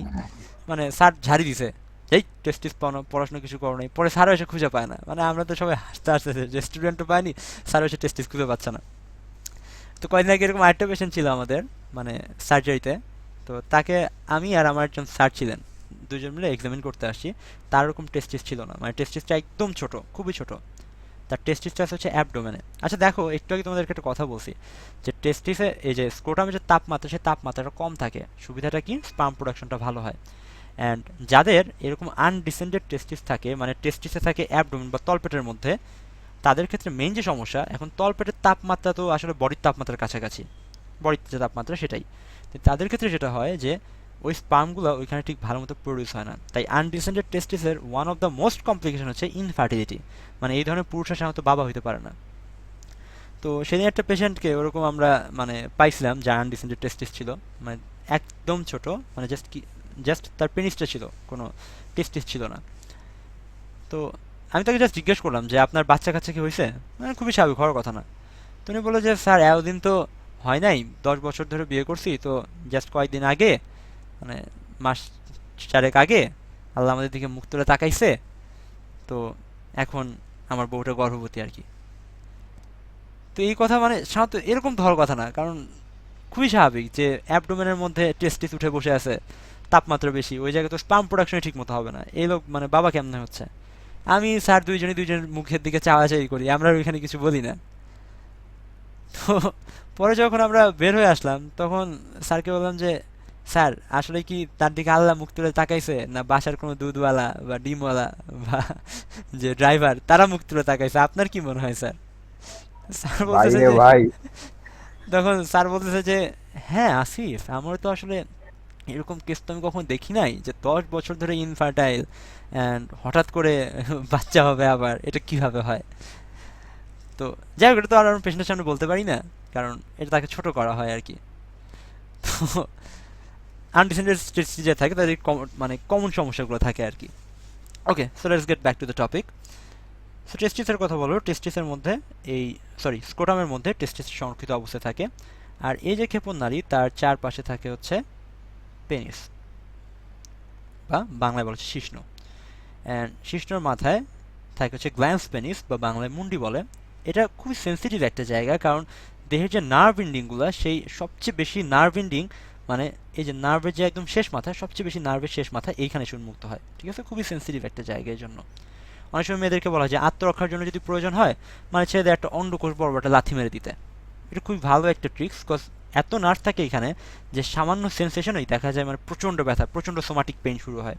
A: মানে স্যার ঝাড়ি দিছে, এই টেস্টিস পাও না, পড়াশোনা কিছু করো নাই। পরে স্যারও এসে খুঁজে পায় না, মানে আমরা তো সবাই হাসতে হাসতেছে যে স্টুডেন্টও পায়নি, স্যারও এসে টেস্টিস খুঁজে পাচ্ছে না। তো কয়েকদিন আগে এরকম আরেকটা পেশেন্ট ছিল আমাদের মানে সার্জারিতে। তো তাকে আমি আর আমার একজন স্যার ছিলেন, দুজন মিলে এক্সামিন করতে আসছি। তার ওরকম টেস্টিস ছিল না, মানে টেস্টিসটা একদম ছোট, খুবই ছোট। তার টেস্টিসটা হচ্ছে অ্যাবডোমেনে। আচ্ছা দেখো, একটু আগে তোমাদেরকে একটা কথা বলছি যে টেস্টিসে এই যে স্ক্রোটামের যে তাপমাত্রা, সেই তাপমাত্রাটা কম থাকে। সুবিধাটা কি? স্পার্ম প্রোডাকশনটা ভালো হয়। অ্যান্ড যাদের এরকম আনডিসেন্ডেড টেস্টিস থাকে, মানে টেস্টিসে থাকে অ্যাবডোমেন বা তলপেটের মধ্যে, তাদের ক্ষেত্রে মেইন যে সমস্যা, এখন তলপেটের তাপমাত্রা তো আসলে বডির তাপমাত্রার কাছাকাছি, বডির যে তাপমাত্রা সেটাই। তো তাদের ক্ষেত্রে যেটা হয় যে ওই স্পার্মগুলো ওইখানে ঠিক ভালো মতো প্রডিউস হয় না। তাই আনডিসেন্ডেড টেস্টিসের one of the most complication হচ্ছে ইনফার্টিলিটি, মানে এই ধরনের পুরুষরা সাধারণত বাবা হইতে পারে না। তো সেদিন একটা পেশেন্টকে ওরকম আমরা মানে পাইছিলাম যার আনডিসেন্ডেড টেস্টিস ছিল, মানে একদম ছোট, মানে জাস্ট তার পেনিসটা ছিল, কোনো টেস্টিস ছিল না। তো আমি তাকে জাস্ট জিজ্ঞেস করলাম যে আপনার বাচ্চা কাচ্চা কি হয়েছে, মানে খুবই স্বাভাবিক, হওয়ার কথা না। তো উনি বললো যে স্যার এতদিন তো হয় নাই, 10 বছর ধরে বিয়ে করছি, তো জাস্ট কয়েকদিন আগে, মানে মাস 4 আগে আল্লাহ আমাদের দিকে মুখ তুলে তাকাইছে, তো এখন আমার বউটা গর্ভবতী আর কি। তো এই কথা মানে সাধারণত এরকম তো হওয়ার কথা না, কারণ খুবই স্বাভাবিক যে অ্যাবডোমেনের মধ্যে টেস্টিস উঠে বসে আছে, তাপমাত্রা বেশি, ওই জায়গায় তো স্পাম প্রোডাকশনই ঠিক মতো হবে না, এই লোক মানে বাবা কেমনে হচ্ছে। আমি স্যার দুইজনের মুখের দিকে চাওয়াচাই করি, আমরা ওইখানে কিছু বলি না। তো পরে যখন আমরা বের হয়ে আসলাম তখন স্যারকে বললাম যে স্যার আসলে কি তার দিকে আল্লাহ মুখ তুলে তাকাইছে, না বাসার কোনো দুধওয়ালা বা ডিমওয়ালা বা যে ড্রাইভার তারা মুখ তুলে তাকাইছে, আপনার কি মনে হয় স্যার? স্যার
B: ভাই
A: বলতেছে
B: রে
A: যে,
B: ভাই,
A: তখন স্যার বলতেছে যে হ্যাঁ আসিফ, আমার তো আসলে এরকম কেস তো আমি কখনো দেখি নাই যে 10 বছর ধরে ইনফার্টাইল অ্যান্ড হঠাৎ করে বাচ্চা হবে, আবার এটা কিভাবে হয়। তো যাই হোক, এটা তো আর আমার পেশেন্টের সামনে বলতে পারি না, কারণ এটা তাকে ছোট করা হয় আর কি। তো আনডিসেন্ডেড স্টেটস যে থাকে তাদের মানে কমন সমস্যাগুলো থাকে আর কি। Okay, so let's get back to the topic. So টেস্টিসের কথা বলো, টেস্টিসের মধ্যে এই স্ক্রোটামের মধ্যে টেস্টিস সংরক্ষিত অবস্থায় থাকে, আর এই যে ক্ষেপণ নালী তার চারপাশে থাকে হচ্ছে পেনিস, বা বাংলায় বলা হচ্ছে শিশ্ন। অ্যান্ড শিশ্নর মাথায় থাকে হচ্ছে গ্ল্যান্স পেনিস, বা বাংলায় মুন্ডি বলে। এটা খুবই সেন্সিটিভ একটা জায়গা, কারণ দেহের যে নার্ভ এন্ডিংগুলো, সেই সবচেয়ে বেশি নার্ভ এন্ডিং, মানে এই যে নার্ভের যে একদম শেষ মাথা, সবচেয়ে বেশি নার্ভের শেষ মাথা এইখানে এসে উন্মুক্ত হয়, ঠিক আছে? খুবই সেন্সিটিভ একটা জায়গা এই জন্য। অনেক সময় মেয়েদেরকে বলা হয় যে আত্মরক্ষার জন্য যদি প্রয়োজন হয়, মানে ছেলেদের একটা অন্ডকোষ বড় একটা লাথি মেরে দিতে। এটা খুবই ভালো একটা ট্রিক্স, বিকজ এত নার্ভ থাকে এখানে যে সামান্য সেন্সেশনই দেখা যায় মানে প্রচণ্ড ব্যথা, প্রচণ্ড সোমাটিক পেইন শুরু হয়।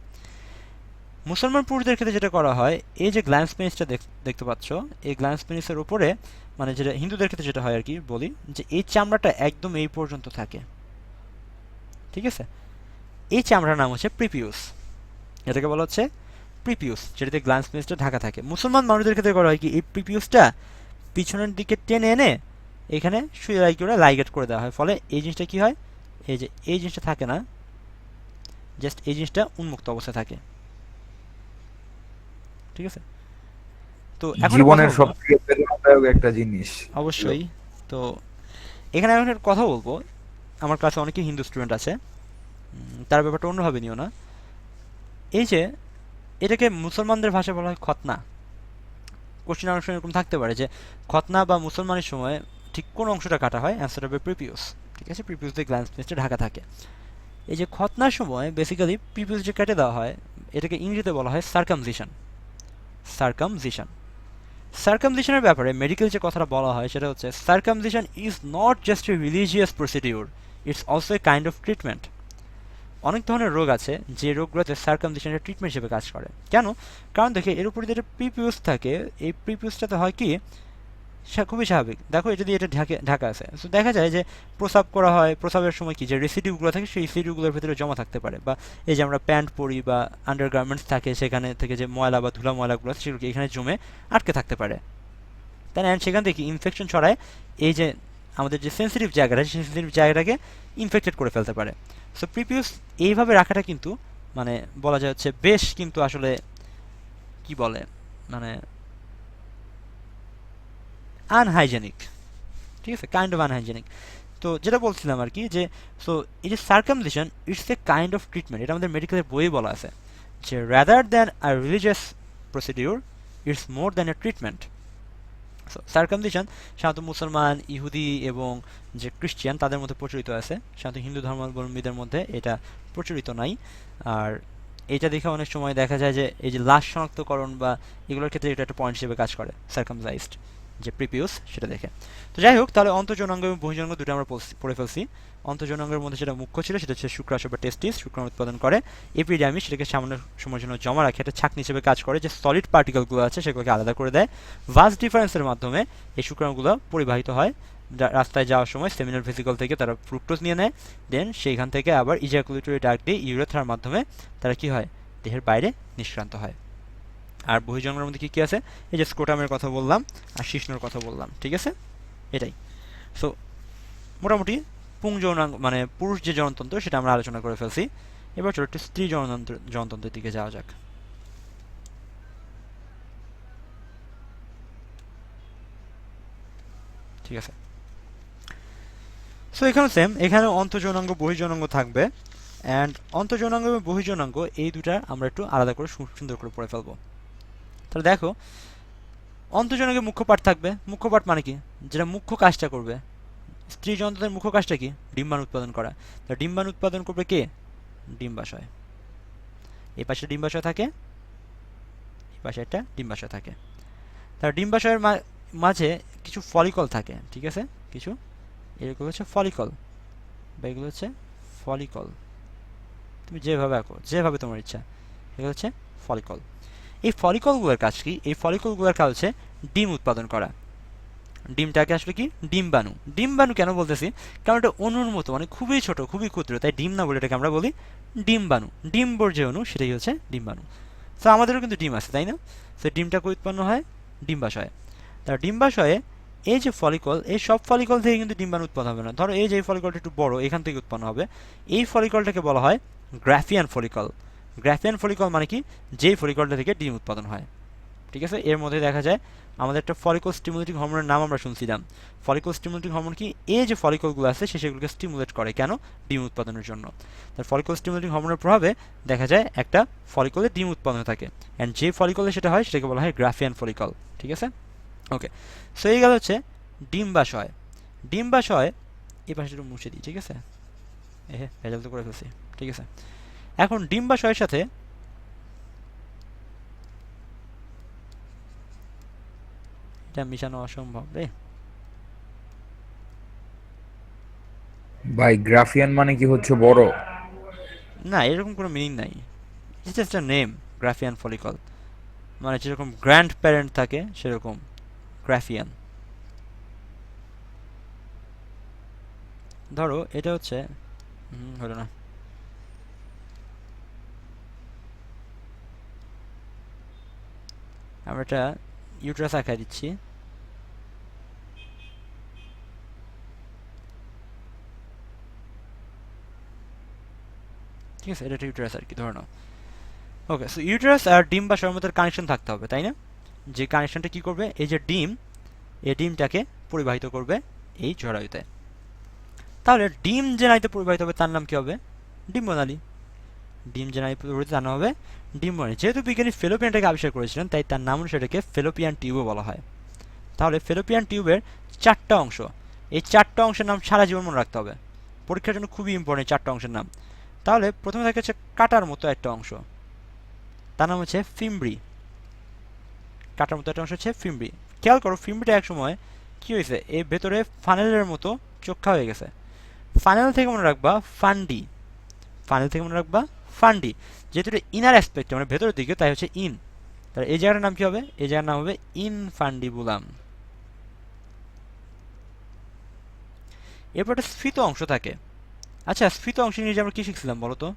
A: মুসলমান পুরুষদের ক্ষেত্রে যেটা করা হয়, এই যে গ্ল্যান্স পেনিসটা দেখতে পাচ্ছ, এই গ্ল্যান্স পেনিসের উপরে, মানে যেটা হিন্দুদের ক্ষেত্রে যেটা হয় আর কি বলি, যে এই চামড়াটা একদম এই পর্যন্ত থাকে, ঠিক আছে? এই চামড়ার নাম হচ্ছে প্রিপিউস, এটাকে বলা হচ্ছে প্রিপিউস, যেটাতে গ্ল্যান্স পেনিসটা ঢাকা থাকে। মুসলমান মানুষদের ক্ষেত্রে করা হয় কি, এই প্রিপিউসটা পিছনের দিকে টেনে এনে এখানে সুই করে লাইগেট করে দেওয়া হয়, ফলে এই জিনিসটা কি হয়, এই যে এই জিনিসটা থাকে না, জাস্ট এই জিনিসটা উন্মুক্ত অবস্থায় থাকে, ঠিক আছে? তো এখন একটা কথা
B: জীবনের
A: বলবো,
B: সবথেকে বেদনাদায়ক একটা জিনিস।
A: অবশ্যই। তো এখানে আমি একটা কথা বলবো, আমার ক্লাসে অনেকেই হিন্দু স্টুডেন্ট আছে, তার ব্যাপারটা অন্যভাবে নিও না। এই যে এটাকে মুসলমানদের ভাষায় বলা হয় খতনা। কোশ্চেন অনেক সময় এরকম থাকতে পারে যে খতনা বা মুসলমানের সময় ঠিক কোন অংশটা কাটা হয়, অ্যান্সার হবে প্রিপিউস, ঠিক আছে? প্রিপিউস দিয়ে গ্ল্যান্স পেনিসটা ঢাকা থাকে। এই যে খতনার সময় বেসিক্যালি প্রিপিউস যে কেটে দেওয়া হয়, এটাকে ইংরেজিতে বলা হয় সার্কামজিশন। সার্কামজিশন সার্কামজিশনের ব্যাপারে মেডিকেল যে কথাটা বলা হয় সেটা হচ্ছে, circumcision is not just a religious procedure, it's also a kind of treatment. অনেক ধরনের রোগ আছে যে রোগগুলোতে সার্কামজিশনের ট্রিটমেন্ট হিসেবে কাজ করে। কেন? কারণ দেখে এর উপরে যেটা প্রিপিউস থাকে, এই প্রিপিউসটাতে হয় কি, খুবই স্বাভাবিক, দেখো এটা দিয়ে এটা ঢাকা আছে, সো দেখা যায় যে প্রসাব করা হয়, প্রসাবের সময় কি যে রেসিডিউগুলো থাকে সেই রেসিডিউগুলোর ভিতরে জমা থাকতে পারে, বা এই যে আমরা প্যান্ট পরি বা আন্ডারগার্মেন্টস থাকে সেখানে থেকে যে ময়লা বা ধুলা ময়লাগুলো সেগুলো এখানে জমে আটকে থাকতে পারে, তাই না? সেখান থেকে ইনফেকশন ছড়ায়, এই যে আমাদের যে সেন্সিটিভ জায়গাটা, সেই সেন্সিটিভ জায়গাটাকে ইনফেক্টেড করে ফেলতে পারে। সো প্রিপিউস এইভাবে রাখাটা কিন্তু মানে বলা যায় হচ্ছে বেশ, কিন্তু আসলে কি বলে, মানে আনহাইজেনিক, ঠিক আছে? Kind of unhygienic. তো যেটা বলছিলাম আর কি, যে সো এই যে circumcision, it's a kind of treatment, এটা আমাদের মেডিকেলের বইয়ে বলা আছে যে rather than a religious procedure, it's more than a treatment. So circumcision সাধারণত মুসলমান, ইহুদি এবং যে খ্রিস্টিয়ান তাদের মধ্যে প্রচলিত আছে, সাধারণত হিন্দু ধর্মাবলম্বীদের মধ্যে এটা প্রচলিত নাই। আর এটা দেখে অনেক সময় দেখা যায় যে এই যে লাশ শনাক্তকরণ বা এগুলোর ক্ষেত্রে এটা একটা পয়েন্ট হিসেবে কাজ করে, সার্কামসাইজড যে প্রিপিউস সেটা দেখে। তো যাই হোক, তাহলে অন্তঃযৌনাঙ্গ এবং বহির্যৌনাঙ্গ দুটো আমরা পড়ে ফেলছি। অন্তঃযৌনাঙ্গের মধ্যে যেটা মুখ্য ছিল সেটা হচ্ছে শুক্রাশয় বা টেস্টিস, শুক্রাণু উৎপাদন করে। এপিডার্মিস সেটাকে সামান্য সময়ের জন্য জমা রাখে, একটা ছাঁকনি হিসেবে কাজ করে, যে সলিড পার্টিকেলগুলো আছে সেগুলোকে আলাদা করে দেয়। ভাস ডিফারেন্সের মাধ্যমে এই শুক্রাণুগুলো পরিবাহিত হয় রাস্তায় যাওয়ার সময় সেমিনাল ভেসিকল থেকে তারা ফ্রুক্টোজ নিয়ে নেয়, দেন সেইখান থেকে আবার ইজাকুলেটরি ডাক্ট দিয়ে ইউরেথ্রার মাধ্যমে তারা কি হয়, দেহের বাইরে নিষ্ক্রান্ত হয়। আর বহির্জননের মধ্যে কী কী আছে, এই যে স্ক্রোটামের কথা বললাম আর শিশ্নর কথা বললাম, ঠিক আছে, এটাই। সো মোটামুটি পুং যৌনাঙ্গ মানে পুরুষ যে জনতন্ত্র সেটা আমরা আলোচনা করে ফেলছি। এবার চলো একটু স্ত্রী জনতন্ত্রের দিকে যাওয়া যাক। ঠিক আছে, সো এখানে সেম, এখানে অন্তঃযৌনাঙ্গ বহির্যৌনাঙ্গ থাকবে। অ্যান্ড অন্তঃযৌনাঙ্গ এবং বহির্যৌনাঙ্গ এই দুটা আমরা একটু আলাদা করে সুন্দর করে পড়ে ফেলবো। তাহলে দেখো, অন্তঃযৌনাঙ্গের মুখ্য পার্ট থাকবে। মুখ্য পার্ট মানে কি, যেটা মুখ্য কাজটা করবে। স্ত্রী যন্ত্রের মুখ্য কাজটা কি, ডিম্বাণু উৎপাদন করা। তো ডিম্বাণু উৎপাদন করবে কে, ডিম্বাশয়। এই পাশে ডিম্বাশয় থাকে, এই পাশে একটা ডিম্বাশয় থাকে। তার ডিম্বাশয়ের মাঝে কিছু ফলিকল থাকে, ঠিক আছে, কিছু এগুলো হচ্ছে ফলিকল, বা এগুলো হচ্ছে ফলিকল, তুমি যেভাবে আঁকো, যেভাবে তোমার ইচ্ছা, এগুলো হচ্ছে ফলিকল। এই ফলিকলগুলোর কাজ কি, এই ফলিকলগুলোর কাজ হচ্ছে ডিম উৎপাদন করা। ডিমটাকে আসলে কি, ডিম্বাণু। ডিম্বাণু কেন বলতেছি, কারণ এটা অণুর মতো, মানে খুবই ছোট, খুবই ক্ষুদ্র, তাই ডিম না বলে এটাকে আমরা বলি ডিম্বাণু। ডিম্বর যে অণু সেটাই হচ্ছে ডিম্বাণু। তো আমাদেরও কিন্তু ডিম আছে, তাই না? তো ডিমটাকে উৎপন্ন হয় ডিম্বাশয়ে। তার ডিম্বাশয়ে এই যে ফলিকল, এই সব ফলিকল থেকে কিন্তু ডিম্বাণু উৎপন্ন হবে না। ধরো এই যে ফলিকলটা একটু বড়, এখান থেকে উৎপন্ন হবে। এই ফলিকলটাকে বলা হয় গ্রাফিয়ান ফলিকল। গ্রাফিয়ান ফলিকল মানে কি, যেই ফলিকলটা থেকে ডিম উৎপাদন হয়, ঠিক আছে। এর মধ্যে দেখা যায় আমাদের একটা ফলিকল স্টিমুলেটিং হরমোনের নাম আমরা শুনছিলাম। ফলিকল স্টিমুলেটিং হরমোন কি, এই যে ফলিকলগুলো আছে সে সেগুলোকে স্টিমুলেট করে, কেন, ডিম উৎপাদনের জন্য। তার ফলিকল স্টিমুলেটিং হরমোনের প্রভাবে দেখা যায় একটা ফলিকলে ডিম উৎপন্ন থাকে, অ্যান্ড যে ফলিকলে সেটা হয় সেটাকে বলা হয় গ্রাফিয়ান ফলিকল, ঠিক আছে। ওকে, সো এই গেল হচ্ছে ডিম্বাশয়। ডিম্বাশয় এই পাশে একটু মুছে দিই, ঠিক আছে, ভেজাল তো করে ফেলছি, ঠিক আছে। এখন ডিম্বাশয়ের সাথে এটা মিশানো অসম্ভব রে
B: ভাই গ্রাফিয়ান মানে কি হচ্ছে বড়?
A: না, এরকম কোনো মিনিং নাই, it's just a name, Graafian follicle. মানে যেরকম গ্র্যান্ড প্যারেন্ট থাকে সেরকম গ্রাফিয়ান। ধরো এটা হচ্ছে, হলো না, আমরা এটা ইউট্রাস আঁকা দিচ্ছি, ঠিক আছে, এটা একটা ইউট্রাস আর কি, ধরে নাও। ওকে, সো ইউট্রাস আর ডিম্বাশয়ের মধ্যে কানেকশন থাকতে হবে, তাই না? যে কানেকশনটা কি করবে, এই যে ডিম, এই ডিমটাকে পরিবাহিত করবে এই জরায়ুতে। তাহলে ডিম যে নালীতে পরিবাহিত হবে তার নাম কি হবে, ডিম্বনালী। ডিম যে নালী পরিবাহিত তার নাম হবে ডিম্বনালী। যেহেতু বিজ্ঞানী ফেলোপিয়ানটাকে আবিষ্কার করেছিলেন, তাই তার নাম অনুসারে এটাকে ফেলোপিয়ান টিউবও বলা হয়। তাহলে ফেলোপিয়ান টিউবের 4টা অংশ, এই 4টা অংশের নাম সারা জীবন মনে রাখতে হবে, পরীক্ষার জন্য খুবই ইম্পর্টেন্ট 4টা অংশের নাম। তাহলে প্রথমে থাকে হচ্ছে কাটার মতো একটা অংশ, তার নাম হচ্ছে ফিমব্রি। কাটার মতো একটা অংশ হচ্ছে ফিমব্রি। খেয়াল করো, ফিমব্রিটা এক সময় কি হয়েছে, এর ভেতরে ফানেলের মতো চোখা হয়ে গেছে। ফানেল থেকে মনে রাখবা ফান্ডি, ফানেল থেকে মনে রাখবা ফান্ডি। যেহেতু এটা ইনার অ্যাসপেক্ট, মানে ভেতরের দিকে, তাই হচ্ছে ইন। তাহলে এই জায়গাটার নাম কি হবে, এই জায়গার নাম হবে ইনফান্ডিবুলাম। এরপর একটা স্ফীত অংশ থাকে। আচ্ছা, স্ফীত অংশ নিয়ে আমরা কি শিখছিলাম বলো তো?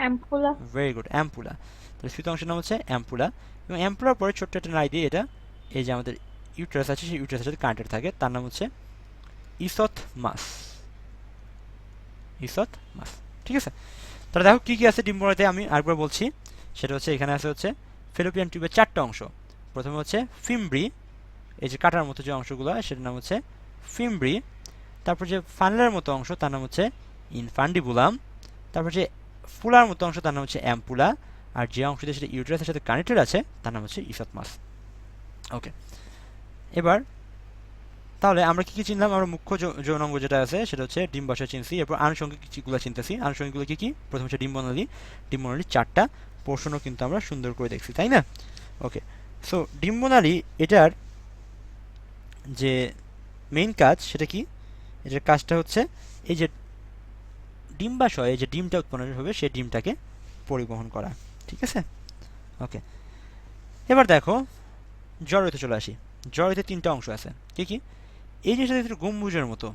C: অ্যাম্পুলা।
A: Very good, ampulla. তাহলে স্ফীত অংশের নাম হচ্ছে অ্যাম্পুলা, এবং অ্যাম্পুলার পরে ছোট্ট একটা নালী দিয়ে এটা, এই যে আমাদের ইউট্রাস আছে সেই ইউট্রাসের সাথে কানেক্টেড থাকে, তার নাম হচ্ছে ইসথমাস। ইসথমাস, ঠিক আছে। তাহলে দেখো কী কী আছে ডিম্বনালীতে, আমি আরেকবার বলছি। সেটা হচ্ছে এখানে আছে হচ্ছে ফেলোপিয়ান টিউবের 4টা অংশ। প্রথমে হচ্ছে ফিমব্রি, এই যে কাটার মতো যে অংশগুলো সেটার নাম হচ্ছে ফিমব্রি। তারপর যে ফানেলের মতো অংশ তার নাম হচ্ছে ইনফান্ডিবুলাম। তারপর যে ফুলার মতো অংশ তার নাম হচ্ছে অ্যাম্পুলা। আর যে অংশটি সেটা ইউটেরাসের সাথে কানেক্টেড আছে তার নাম হচ্ছে ইসথমাস। ওকে, এবার তাহলে আমরা কি কি চিনলাম, আমরা মুখ্য যৌনাঙ্গ যেটা আছে সেটা হচ্ছে ডিম্বাশয় চিনছি। এরপর আনুষঙ্গিক কিছুগুলো চিনতেছি। আনুষঙ্গিকগুলো কি কি, প্রথম হচ্ছে ডিম্বনালী। ডিম্বনালীর 4টা পোর্শনও কিন্তু আমরা সুন্দর করে দেখছি, তাই না? ওকে, সো ডিম্বনালী এটার যে মেইন কাজ সেটা কি, এটার কাজটা হচ্ছে এই যে ডিম্বাশয়ে যে ডিমটা উৎপন্ন হবে সেই ডিমটাকে পরিবহন করা, ঠিক আছে। ওকে, এবার দেখো জরায়ুতে চলে আসি। জরায়ুতে 3টা অংশ আছে, কি কি, এই জিনিসটা একটু গম্বুজের মতো।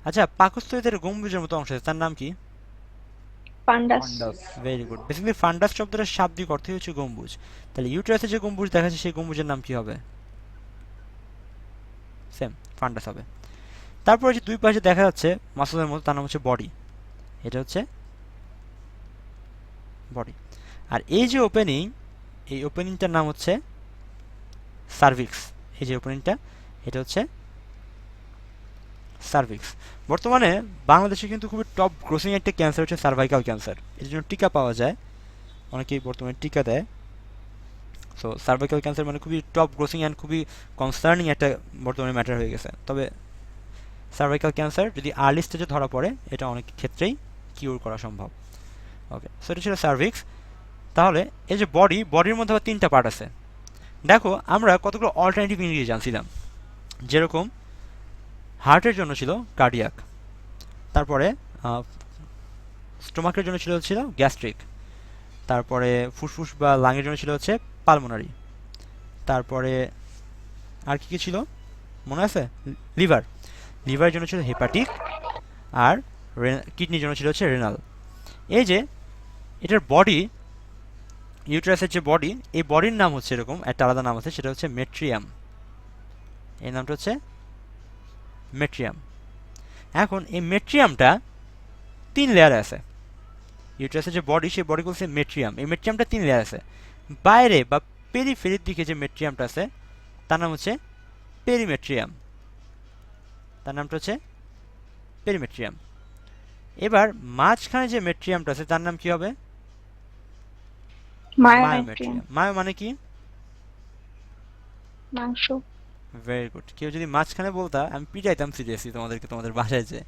A: আচ্ছা, পাকস্থলীতে একটা গম্বুজের মতো অংশ আছে, তার নাম কি?
C: ফান্ডাস।
B: ফান্ডাস।
A: Very good. বেসিক্যালি ফান্ডাস শব্দটার শাব্দিক অর্থই হচ্ছে গম্বুজ। তাহলে ইউটেরাসে যে গম্বুজ দেখা যাচ্ছে সেই গম্বুজের নাম কি হবে? সেম, ফান্ডাস হবে। তারপরে যে দুই পাশে দেখা যাচ্ছে মাসলের মতো, তার নাম হচ্ছে বডি। এটা হচ্ছে বডি। আর এই যে ওপেনিং, এই ওপেনিংটার নাম হচ্ছে সার্ভিক্স। এই যে ওপেনিংটা, এটা হচ্ছে সার্ভিক্স। বর্তমানে বাংলাদেশে কিন্তু খুবই টপ গ্রোসিং একটা ক্যান্সার হচ্ছে সার্ভাইকাল ক্যান্সার। এর জন্য টিকা পাওয়া যায়, অনেকেই বর্তমানে টিকা দেয়। সো সার্ভাইকাল ক্যান্সার মানে খুবই টপ গ্রোসিং অ্যান্ড খুবই কনসার্নিং একটা বর্তমানে ম্যাটার হয়ে গেছে। তবে সার্ভাইকাল ক্যান্সার যদি আর্লি স্টেজে ধরা পড়ে, এটা অনেক ক্ষেত্রেই কিউর করা সম্ভব। ওকে, সো এটা ছিল সার্ভিক্স। তাহলে এই যে বডি, বডির মধ্যে আবার তিনটা পার্ট আছে। দেখো আমরা কতগুলো অল্টারনেটিভ ইংরেজি জানছিলাম, যেরকম হার্টের জন্য ছিল কার্ডিয়াক, তারপরে স্টোমাকের জন্য ছিল গ্যাস্ট্রিক, তারপরে ফুসফুস বা লাংয়ের জন্য ছিল হচ্ছে পালমোনারি, তারপরে আর কি কি ছিল মনে আছে? লিভার, লিভারের জন্য ছিল হেপাটিক, আর কিডনির জন্য ছিল হচ্ছে রেনাল। এই যে এটার বডি, ইউটেরাসের যে বডি, এই বডির নাম হচ্ছে এরকম একটা আলাদা নাম আছে, সেটা হচ্ছে মেট্রিয়াম। এই নামটা হচ্ছে মেট্রিয়াম। এখন এই মেট্রিয়ামটা 3 লেয়ারে আছে। ইউটেরাসের যে বডি, সেই বডি বলছে মেট্রিয়াম। এই মেট্রিয়ামটা 3 লেয়ার আছে। বাইরে বা পেরিফেরির দিকে যে মেট্রিয়ামটা আছে, তার নাম হচ্ছে পেরিমেট্রিয়াম। তার নামটা হচ্ছে পেরিমেট্রিয়াম। এবার মাঝখানে যে মেট্রিয়ামটা আছে, তার নাম কি হবে?
C: মায়োমেট্রিয়াম।
A: মায়ো মানে কি?
C: মাংস।
A: Very good. কেউ যদি মাঝখানে বলতা, আমি পিটাইতাম সিরিয়াসলি তোমাদেরকে, তোমাদের বাসায় যে।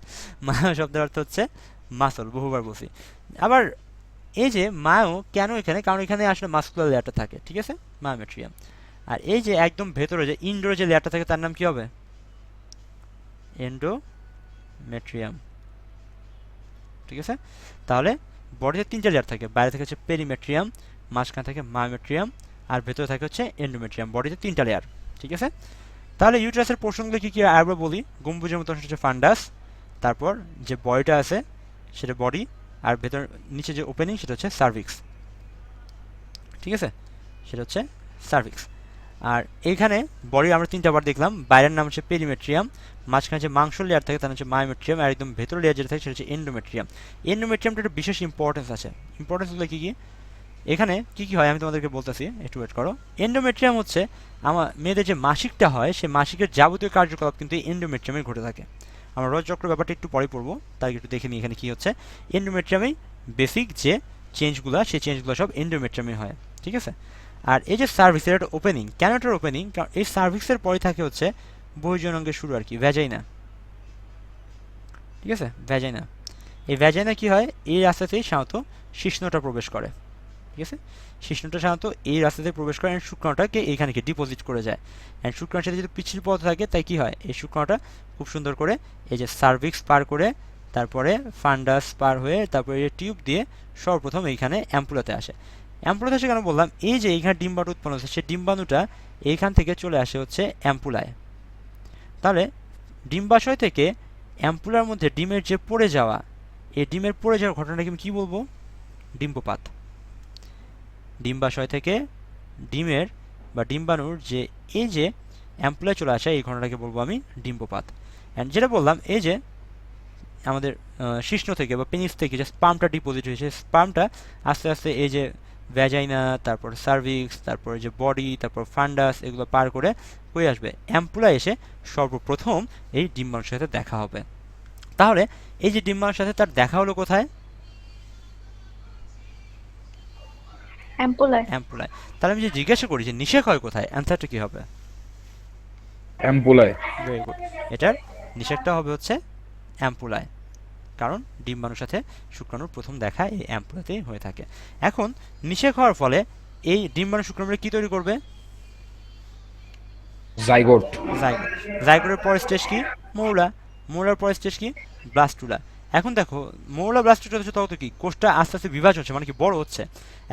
A: মায়ো শব্দের অর্থ হচ্ছে মাসল, বহুবার বলছি। আবার এই যে মায়ো কেন এখানে, কারণ এখানে আসলে মাস্কুলার লেয়ারটা থাকে, ঠিক আছে, মায়োমেট্রিয়াম। আর এই যে একদম ভেতরে যে ইনডোর যে লেয়ারটা থাকে, তার নাম কি হবে? এন্ডোমেট্রিয়াম। ঠিক আছে, তাহলে বডিতে 3টা লেয়ার থাকে। বাইরে থেকে হচ্ছে পেরিমেট্রিয়াম, মাঝখানে থাকে মায়োমেট্রিয়াম, আর ভেতরে থাকে হচ্ছে এন্ডোমেট্রিয়াম। বডিতে 3টা লেয়ার, ঠিক আছে। তাহলে ইউটেরাসের পোর্শনগুলো কী কী আরেকবার বলি। গম্বুজের মতো হচ্ছে ফান্ডাস, তারপর যে বডিটা আছে সেটা বডি, আর ভেতর নিচে যে ওপেনিং সেটা হচ্ছে সার্ভিক্স, ঠিক আছে, সেটা হচ্ছে সার্ভিক্স। আর এইখানে বডির আমরা 3টা বার দেখলাম। বাইরের নাম হচ্ছে পেরিমেট্রিয়াম, মাঝখানে যে মাংস লেয়ার থাকে তার হচ্ছে মায়োমেট্রিয়াম, আর একদম ভেতর লেয়ার যেটা থাকে সেটা হচ্ছে এন্ডোমেট্রিয়াম। এন্ডোমেট্রিয়ামটা একটা বিশেষ ইম্পর্টেন্স আছে। ইম্পর্টেন্সগুলো কী কী? এখানে কী কী হয় আমি তোমাদেরকে বলতেছি, একটু ওয়েট করো। এন্ডোমেট্রিয়াম হচ্ছে আমার মেয়েদের যে মাসিকটা হয়, সেই মাসিকের যাবতীয় কার্যকলাপ কিন্তু এই এন্ডোমেট্রিয়ামে ঘটে থাকে। আমরা রজচক্র ব্যাপারটা একটু পরে পড়বো, তাই একটু দেখে নিই এখানে কী হচ্ছে। এন্ডোমেট্রিয়ামেই বেসিক যে চেঞ্জগুলো, সেই চেঞ্জগুলো সব এন্ডোমেট্রিয়ামে হয়, ঠিক আছে। আর এই যে সার্ভিক্সের একটা ওপেনিং, কেন এটার ওপেনিং? কারণ এই সার্ভিক্সের পরে থাকে হচ্ছে বহির্জনঙ্গের শুরু আর কি, ভ্যাজাইনা, ঠিক আছে, ভ্যাজাইনা। এই ভ্যাজাইনা কি হয়, এই রাস্তাতেই সাধারণত শিশ্নটা প্রবেশ করে, ঠিক আছে। শিশ্নটা সাধারণত এই রাস্তাতে প্রবেশ করে, অ্যান্ড শুক্রাণুটাকে এইখানে ডিপোজিট করে যায়। অ্যান্ড শুক্রাণুর সাথে যদি পিচ্ছিল পথ থাকে, তাই কি হয়, এই শুক্রাণুটা খুব সুন্দর করে এই যে সার্ভিক্স পার করে, তারপরে ফান্ডাস পার হয়ে, তারপরে এই টিউব দিয়ে সর্বপ্রথম এইখানে অ্যাম্পুলাতে আসে। অ্যাম্পুলাতে আসে কেন বললাম, এই যে এইখানে ডিম্বাণু উৎপন্ন হচ্ছে, সেই ডিম্বাণুটা এইখান থেকে চলে আসে হচ্ছে অ্যাম্পুলায়। তাহলে ডিম্বাশয় থেকে অ্যাম্পুলার মধ্যে ডিমের যে পড়ে যাওয়া, এই ডিমের পড়ে যাওয়ার ঘটনাটাকে আমি কী বলবো? ডিম্বপাত। ডিম্বাশয় থেকে ডিমের বা ডিম্বাণুর যে এই যে অ্যাম্পুলায় চলে আসে, এই ঘটনাটাকে বলবো আমি ডিম্বপাত। অ্যান্ড যেটা বললাম, এই যে আমাদের শিশ্ন থেকে বা পেনিস থেকে যে স্পার্মটা ডিপোজিট হয়েছে, স্পার্মটা আস্তে আস্তে এই যে ভ্যাজাইনা, তারপর সার্ভিক্স, তারপর যে বডি, তারপর ফান্ডাস, এগুলো পার করে হয়ে আসবে অ্যাম্পুলা, এসে সর্বপ্রথম এই ডিম্বাণুর সাথে দেখা হবে। তাহলে এই যে ডিম্বাণুর সাথে তার দেখা হলো কোথায়?
C: অ্যাম্পুলায়।
A: অ্যাম্পুলায়। তাহলে আমি যে জিজ্ঞাসা করি যে নিষেক হয় কোথায়, অ্যান্সারটা কী হবে?
B: অ্যাম্পুলায়।
A: Very good. এটার নিষেকটা হবে হচ্ছে অ্যাম্পুলায়, কারণ ডিম্বাণুর সাথে শুক্রাণুর প্রথম দেখা এই অ্যাম্পুলাতেই হয়ে থাকে। এখন নিষেক হওয়ার ফলে এই ডিম্বাণু শুক্রাণুরা কী তৈরি করবে?
B: জাইগোট।
A: জাইগোট। জাইগোটের পরের স্টেজ কি? মৌলা। মৌলার পরের স্টেজ কি? ব্লাস্টুলা। এখন দেখো, মৌলা ব্লাস্টুলা হচ্ছে তত কি কোষটা আস্তে আস্তে বিভাজন হচ্ছে, মানে কি বড় হচ্ছে।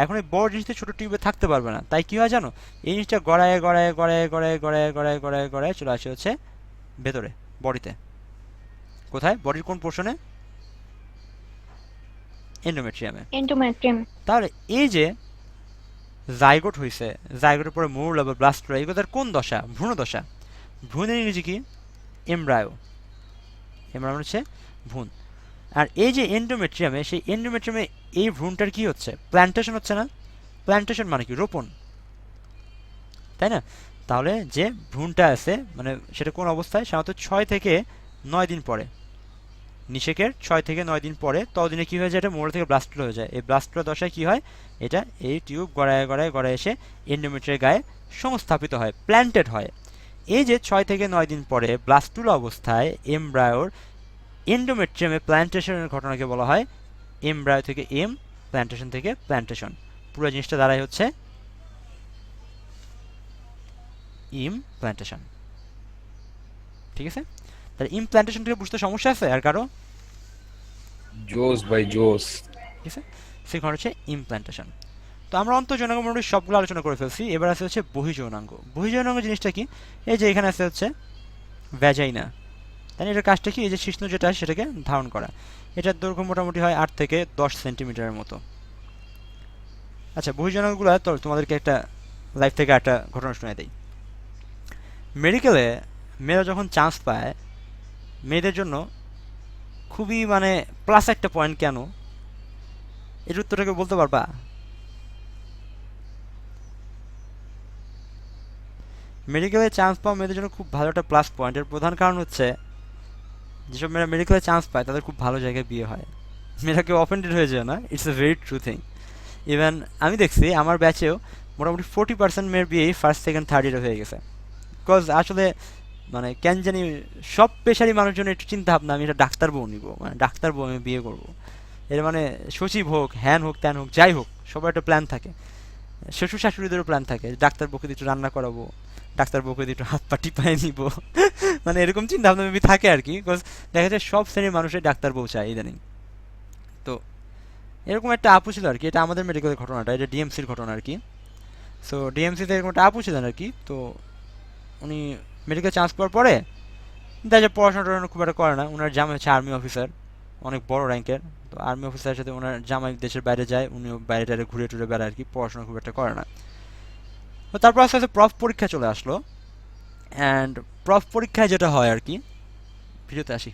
A: এখন এই বড় জিনিসটা ছোটো টিউবে থাকতে পারবে না, তাই কি হয় জানো, এই জিনিসটা গড়ায় গড়ায় গড়ায় গড়ায় গড়ায় গড়ায় গড়ায় গড়ায় চলে আসে হচ্ছে ভেতরে বডিতে। কোথায়? বডির কোন পোর্শনে? এন্ডোমেট্রিয়ামে।
C: এন্ডোমেট্রিয়াম।
A: তাহলে এই যে জাইগোট হইছে, জাইগোটের পরে মৌল বা ব্লাস্টোরা, এগুলো তার কোন দশা? ভ্রূণ দশা। ভ্রূণের ইংরেজি কি? এমব্রায়ো। এমব্রায়ো হচ্ছে ভ্রূণ। আর এই যে এন্ডোমেট্রিয়ামে, সেই এন্ডোমেট্রিয়ামে এই ভ্রূণটার কি হচ্ছে? প্ল্যান্টেশন হচ্ছে না? প্ল্যান্টেশন মানে কি? রোপণ, তাই না? তাহলে যে ভ্রূণটা আছে মানে সেটা কোন অবস্থায়? সাধারণত 6 থেকে 9 দিন পরে, নিষেকের 6 থেকে 9 দিন পরে, ততদিনে কি হয়ে যায়? এটা মোড় থেকে ব্লাস্টোলা হয়ে যায়। এই ব্লাস্টোলা দশায় কি হয়? এটা এই টিউব গড়ায় গড়ায় গড়ায় এসে এন্ডোমেট্রিয়ার গায়ে সংস্থাপিত হয়, প্ল্যান্টেড হয়। এই যে 6 থেকে 9 দিন পরে ব্লাস্টুলা অবস্থায় এমব্রায়োর এন্ডোমেট্রিয়ামে প্ল্যান্টেশনের ঘটনাকে বলা হয় এমব্রায়ো থেকে এম, প্ল্যান্টেশন থেকে প্ল্যান্টেশন। পুরো জিনিসটা দাঁড়ায় হচ্ছে ইমপ্ল্যান্টেশন। ঠিক আছে? তাহলে ইমপ্ল্যান্টেশন থেকে বুঝতে সমস্যা আছে আর কারো?
B: জোস ভাই জোস।
A: ঠিক আছে, সেখানে হচ্ছে ইমপ্ল্যান্টেশন। তো আমরা অন্তঃযৌনাঙ্গ মোটামুটি সবগুলো আলোচনা করে ফেলছি। এবার আছে হচ্ছে বহিঃযৌনাঙ্গ। বহিঃযৌনাঙ্গ জিনিসটা কি? এই যে এখানে আছে হচ্ছে ভ্যাজাইনা, তাই না? এটার কাজটা কি? এই যে শিশ্ন যেটা সেটাকে ধারণ করা। এটার দৈর্ঘ্য মোটামুটি হয় 8 থেকে 10 সেন্টিমিটারের মতো। আচ্ছা, বহিঃযৌনাঙ্গগুলো তো তোমাদেরকে একটা লাইফ থেকে একটা ঘটনা শুনে দেই। মেডিকেলে মেয়েরা যখন চান্স পায়, মেয়েদের জন্য খুবই মানে প্লাস একটা পয়েন্ট কেন, এর উত্তরটাকে বলতে পারবা? মেডিকেলে চান্স পাওয়া মেয়েদের জন্য খুব ভালো একটা প্লাস পয়েন্ট। এর প্রধান কারণ হচ্ছে যেসব মেয়েরা মেডিকেলে চান্স পায় তাদের খুব ভালো জায়গায় বিয়ে হয়। মেয়েরা কেউ অফেন্ডেড হয়ে যায় না, it's a very true thing. Even আমি দেখছি আমার ব্যাচেও মোটামুটি 40% মেয়ের বিয়েই ফার্স্ট সেকেন্ড থার্ড ইয়ারে হয়ে গেছে। বিকজ আসলে মানে কেন জানি সব পেশারই মানুষজন একটু চিন্তা ভাবনা, আমি এটা ডাক্তার বউ নিব, মানে ডাক্তার বউ আমি বিয়ে করবো। এর মানে সচিব হোক, হ্যান হোক, ত্যান হোক, যাই হোক, সবার একটা প্ল্যান থাকে। শ্বশুর শাশুড়িদেরও প্ল্যান থাকে, ডাক্তার বউকে দিয়ে একটু রান্না করাবো, ডাক্তার বউকে দিয়ে একটু হাত পা টিপায় নিব। মানে এরকম চিন্তা ভাবনা মেবি থাকে আর কি। বিকজ দেখা যায় সব শ্রেণীর মানুষের ডাক্তার বউ চায় ইদানিং। তো এরকম একটা আপু ছিল আর কি, এটা আমাদের মেডিকেলের ঘটনাটা, এটা ডিএমসির ঘটনা আর কি। সো ডিএমসিতে এরকম একটা আপু ছিলেন আর কি। তো উনি মেডিকেল চান্স পাওয়ার পরে দেখা যায় পড়াশোনা টড়াশোনা খুব একটা করে না। ওনার জামাই হচ্ছে আর্মি অফিসার, অনেক বড় র্যাঙ্কের। তো আর্মি অফিসারের সাথে ওনার জামাই দেশের বাইরে যায়, উনিও বাইরে টাইরে ঘুরে টুরে বেড়ায় আর কি, পড়াশোনা খুব একটা করে না। তো তারপর আস্তে আস্তে প্রফ পরীক্ষা চলে আসলো। অ্যান্ড প্রফ পরীক্ষায় যেটা হয় আর কি, ভিডিওতে আসি,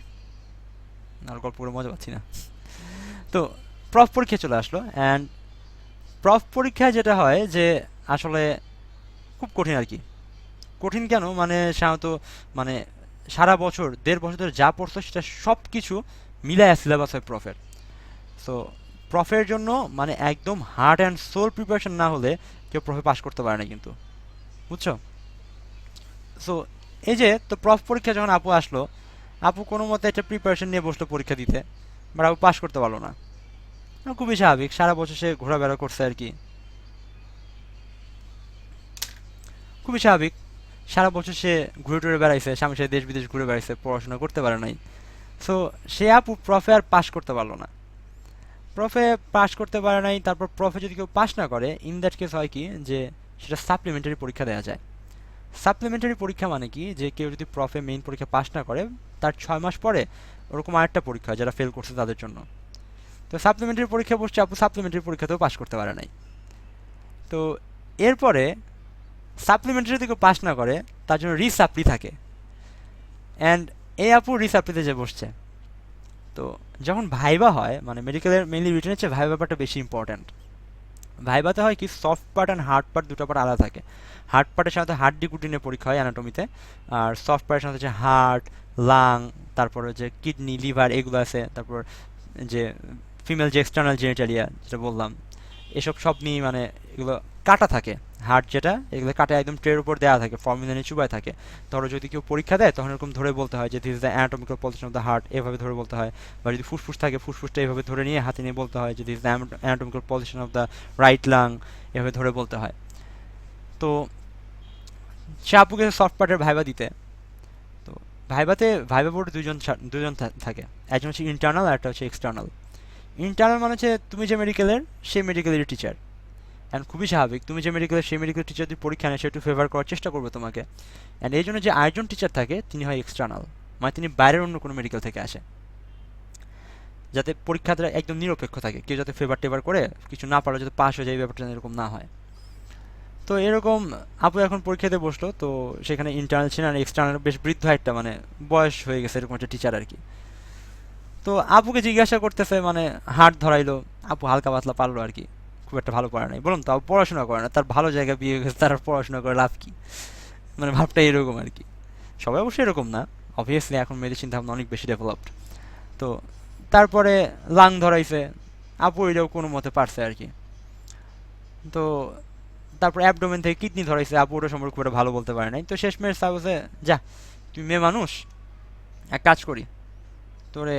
A: আর গল্প করে মজা পাচ্ছি না। তো প্রফ পরীক্ষা চলে আসলো। অ্যান্ড প্রফ পরীক্ষায় যেটা হয় যে আসলে খুব কঠিন আর কি। কঠিন কেন? মানে সাধারণত মানে সারা বছর 1.5 বছর ধরে যা পড়ছো সেটা সব কিছু মিলায় সিলেবাস হয় প্রফের। সো প্রফের জন্য মানে একদম হার্ট অ্যান্ড সোল প্রিপারেশন না হলে কেউ প্রফে পাস করতে পারে না কিন্তু, বুঝছো? সো এই যে তো প্রফ পরীক্ষা যখন আপু আসলো, আপু কোনো মতে একটা প্রিপারেশন নিয়ে বসলো পরীক্ষা দিতে, বাট আপু পাস করতে পারলো না। খুবই স্বাভাবিক, সারা বছর সে ঘোরাফেরা করছে আর কি, খুবই স্বাভাবিক। সারা বছর সে ঘুরে টুরে বেড়াইছে, স্বামীর সাথে দেশ বিদেশ ঘুরে বেড়াইছে, পড়াশোনা করতে পারে নাই। সো সে আপু প্রফে আর পাস করতে পারলো না। প্রফে পাস করতে পারে নাই। তারপর প্রফে যদি কেউ পাস না করে, ইন দ্যাট কেস হয় কি যে সেটা সাপ্লিমেন্টারি পরীক্ষা দেওয়া যায়। সাপ্লিমেন্টারি পরীক্ষা মানে কি, যে কেউ যদি প্রফে মেইন পরীক্ষা পাস না করে, তার 6 মাস পরে ওরকম আরেকটা পরীক্ষা যারা ফেল করছে তাদের জন্য। তো সাপ্লিমেন্টারি পরীক্ষা বসছে, আপু সাপ্লিমেন্টারি পরীক্ষাতেও পাস করতে পারে নাই। তো এরপরে সাপ্লিমেন্টারি যদি কেউ পাস না করে, তার জন্য রিসাপ্লি থাকে। অ্যান্ড এই আপু রিসাপ্লিতে যে বসছে। তো যখন ভাইবা হয়, মানে মেডিকেলের মেইনলি রিটেনের চেয়ে ভাইবা ব্যাপারটা বেশি ইম্পর্ট্যান্ট। ভাইবাতে হয় কি, soft part and hard part দুটো পার্ট আলাদা থাকে। হার্ড পার্টের সাথে হাড্ডি গুটি নিয়ে পরীক্ষা হয় অ্যানাটমিতে, আর সফট পার্টের সাথে হচ্ছে হার্ট, লাং, তারপরে যে কিডনি, লিভার এগুলো আছে, তারপর যে ফিমেল যে এক্সটার্নাল জেনিটালিয়া যেটা বললাম, এসব সব নিয়ে মানে এগুলো কাটা থাকে। হার্ট যেটা, এগুলো কাটা একদম ট্রের উপর দেওয়া থাকে, ফর্মুলা নিয়ে চুবায় থাকে। ধরো যদি কেউ পরীক্ষা দেয় তখন এরকম ধরে বলতে হয় যে this is the anatomical position of the heart, এভাবে ধরে বলতে হয়। বা যদি ফুসফুস থাকে, ফুসফুসটা এভাবে ধরে নিয়ে হাতে নিয়ে বলতে হয় যে this is the anatomical position of the right lung, এভাবে ধরে বলতে হয়। তো সে আপুকে সফট পার্টের ভাইবা দিতে। তো ভাইবা বোর্ডে দুজন থাকে, একজন হচ্ছে ইন্টারনাল আর একটা হচ্ছে এক্সটার্নাল। ইন্টারনাল মানে হচ্ছে তুমি যে মেডিকেলের, সেই মেডিকেলের টিচার। অ্যান্ড খুবই স্বাভাবিক, তুমি যে মেডিকেলের সেই মেডিকেল টিচার যদি পরীক্ষা নেয় সে একটু ফেভার করার চেষ্টা করবে তোমাকে। অ্যান্ড এই জন্য যে আরেকজন টিচার থাকে তিনি হয় এক্সটার্নাল, মানে তিনি বাইরের অন্য কোনো মেডিকেল থেকে আসে, যাতে পরীক্ষাটা একদম নিরপেক্ষ থাকে, কেউ যাতে ফেভার টেভার করে কিছু না পারলে যাতে পাস হয়ে যায়, এই ব্যাপারটা যেন এরকম না হয়। তো এরকম আপু এখন পরীক্ষাতে বসলো, তো সেখানে ইন্টারনাল ছিল আর এক্সটার্নাল বেশ বৃদ্ধ একটা, মানে বয়স হয়ে গেছে এরকম একটা টিচার আর কি। তো আপুকে জিজ্ঞাসা করতেছে, মানে হাত ধরাইলো, আপু হালকা পাতলা পারলো আর কি, খুব একটা ভালো পড়া নাই, বলুন তো আপু পড়াশোনা করে না, তার ভালো জায়গায় বিয়ে হয়ে গেছে, তার আর পড়াশোনা করে লাভ কি, মানে ভাবটা এরকম আর কি। সবাই অবশ্যই এরকম না, অবভিয়াসলি এখন মেয়েদের চিন্তা ভাবনা অনেক বেশি ডেভেলপড। তো তারপরে লাং ধরাইছে, আপু এটাও কোনো মতে পারছে আর কি। তো তারপর অ্যাবডোমেন থেকে কিডনি ধরাইছে, আপু ওটা সম্পর্কে খুব একটা ভালো বলতে পারে নাই। তো শেষমেশ স্যার বলছে, যা তুই মেয়ে মানুষ, এক কাজ করি, তোরে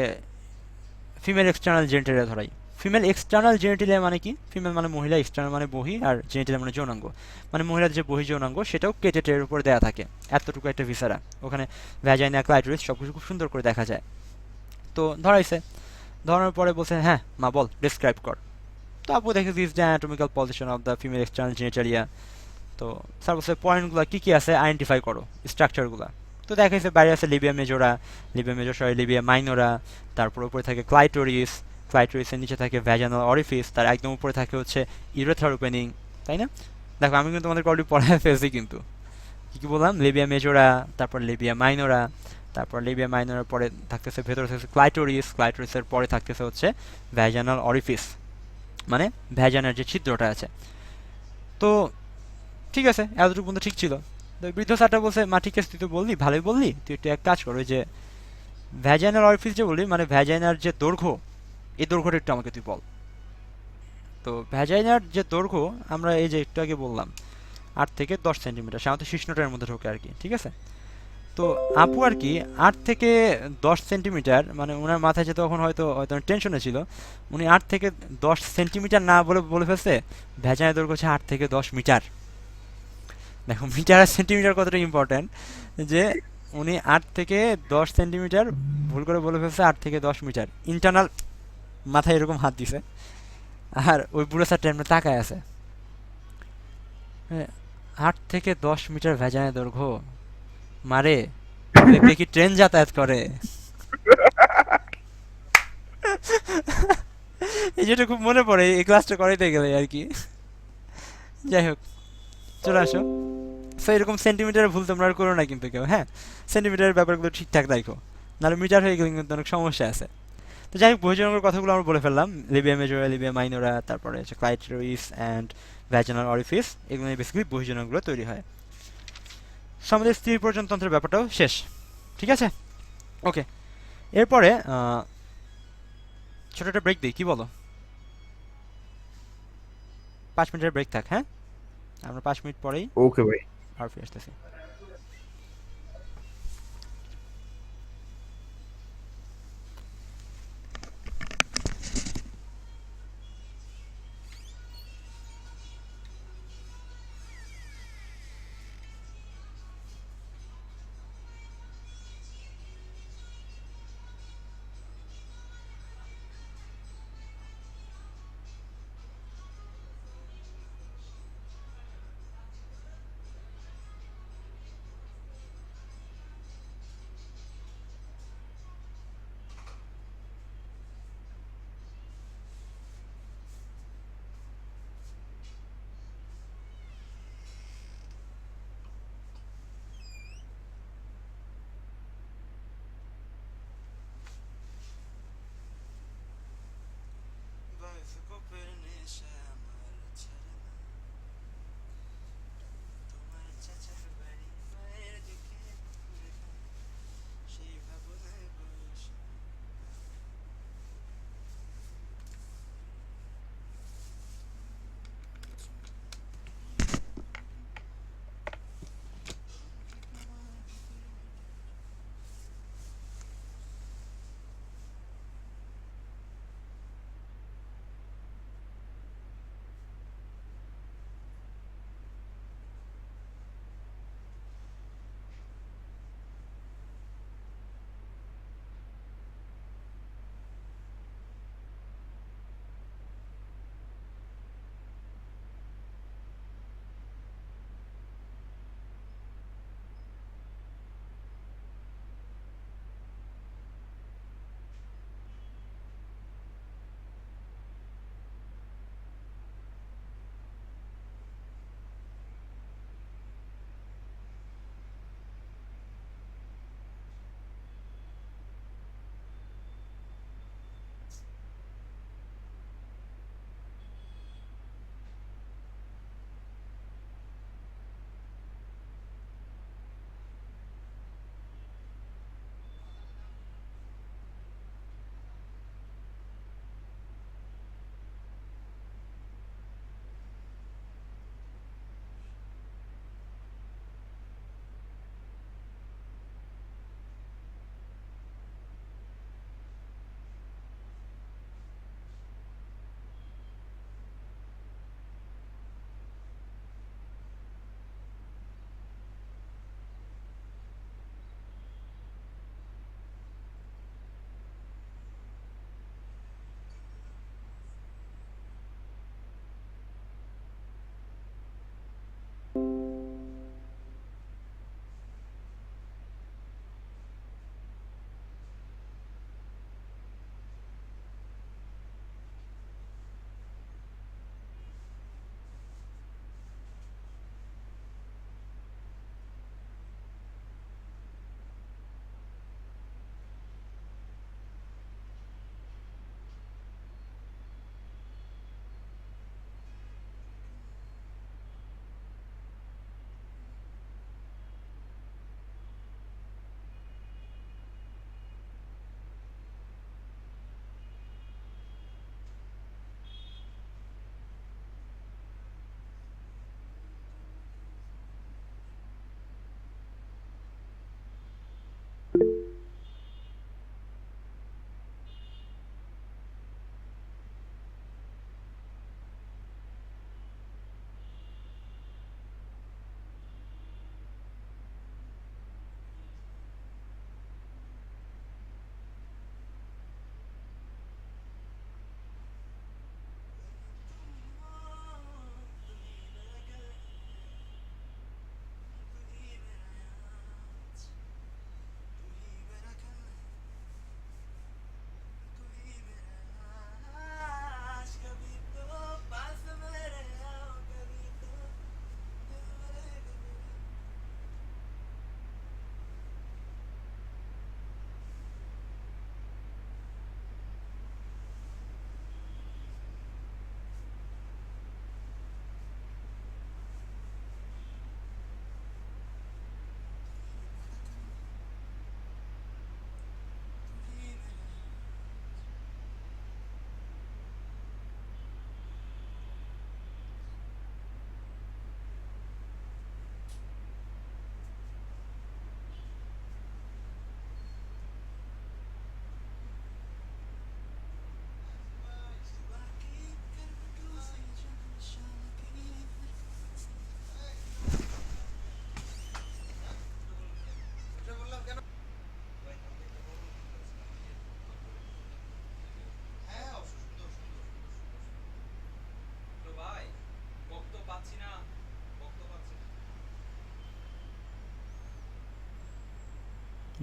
A: ফিমেল এক্সটার্নাল জেনিটালিয়া ধরাই। ফিমেল এক্সটার্নাল জেনিটালিয়া মানে কি? ফিমেল মানে মহিলা, এক্সটার্নাল মানে বহি, আর জেনিটালিয়া মানে যৌনাঙ্গ, মানে মহিলার যে বহি যৌনাঙ্গ সেটাও কেটে টের উপর দেওয়া থাকে, এতটুকু একটা ভিসারা, ওখানে ভ্যাজাইনা ক্লাইটোরিস সব কিছু খুব সুন্দর করে দেখা যায়। তো ধরাইছে, ধরানোর পরে বলছে, হ্যাঁ মা বল ডিসক্রাইব কর। তো আপু দেখে this the anatomical position of the female external genitalia. তো স্যার বলছে পয়েন্টগুলো কী কী আছে আইডেন্টিফাই করো, স্ট্রাকচারগুলো। তো দেখাইছে বাইরে আছে লিবিয়া মেজোরা, লিবিয়া মাইনোরা, তারপর উপরে থাকে ক্লাইটোরিস, ক্লাইটোরিসের নিচে থাকে ভ্যাজানাল অরিফিস, তার একদম উপরে থাকে হচ্ছে ইউরেথার ওপেনিং, তাই না? দেখো আমি কিন্তু তোমাদের অলরেডি পড়ায় ফেলছি, কিন্তু কী কী বললাম, লিবিয়া মেজোরা, তারপর লিবিয়া মাইনোরা, তারপর লিবিয়া মাইনোরার পরে থাকতেছে ভেতরে থাকতেছে ক্লাইটোরিস, ক্লাইটোরিসের পরে থাকতেছে হচ্ছে ভ্যাজানাল অরিফিস, মানে ভ্যাজানার যে ছিদ্রটা আছে। তো ঠিক আছে, এতটুকু পর্যন্ত ঠিক ছিল। তো বৃদ্ধ স্যারটা বলছে, মা ঠিক আছে তুই তো বললি, ভালোই বললি, তুই একটু এক কাজ কর, ওই যে ভ্যাজাইনাল অরিফিস যে বললি, মানে ভ্যাজাইনার যে দৈর্ঘ্য, এই দৈর্ঘ্যটা একটু আমাকে তুই বল। তো ভ্যাজাইনার যে দৈর্ঘ্য আমরা এই যে একটু আগে বললাম 8 থেকে 10 সেন্টিমিটার, সাধারণত শিশ্নটার মধ্যে ঢোকে আর কি, ঠিক আছে? তো আপু আর কি 8 থেকে 10 সেন্টিমিটার, মানে ওনার মাথায় যে তখন হয়তো হয়তো টেনশনে ছিল, উনি 8 থেকে 10 সেন্টিমিটার না বলে বলে ফেলছে ভ্যাজাইনার দৈর্ঘ্য হচ্ছে 8 থেকে 10 মিটার। দেখো মিটার আর সেন্টিমিটার কতটা ইম্পর্ট্যান্ট, যে উনি 8 থেকে 10 সেন্টিমিটার ভুল করে বলে ফেলছে 8 থেকে 10 মিটার ইন্টারনাল, মাথায় এরকম হাত দিছে, আর ওই বুড়ো স্যারটা এমনি তাকায় আছে। 8 থেকে 10 মিটার ভ্যাজানের দৈর্ঘ্য, মারে দেখবে কি ট্রেন যাতায়াত করে? এই যেটা খুব মনে পড়ে এই ক্লাসটা করাইতে গেলে আর কি। যাই হোক, চলে আসো। সো এরকম সেন্টিমিটারের ভুল তোমরা আর করো না কিন্তু কেউ, হ্যাঁ? সেন্টিমিটারের ব্যাপারগুলো ঠিকঠাক দেখো, নাহলে মিটার হয়ে গেলে কিন্তু অনেক সমস্যা আছে। তো যাই হোক, বহির্জনকের কথাগুলো আমরা বলে ফেললাম, লিবিয়া মেজোরা, লিবিয়া মাইনোরা, তারপরে হচ্ছে ক্লাইটোরিস অ্যান্ড ভ্যাজিনাল অরিফিস, এগুলো নিয়ে বেসিক্যালি বহির্জনকগুলো তৈরি হয়। সো আমাদের স্ত্রী প্রজনতন্ত্রের ব্যাপারটাও শেষ, ঠিক আছে? ওকে, এরপরে ছোট একটা ব্রেক দিই, কি বলো? 5 মিনিটের ব্রেক থাক, হ্যাঁ? আমরা 5 মিনিট পরেই
B: ওকে ভাই।
A: আর ফিরে আসতেছি।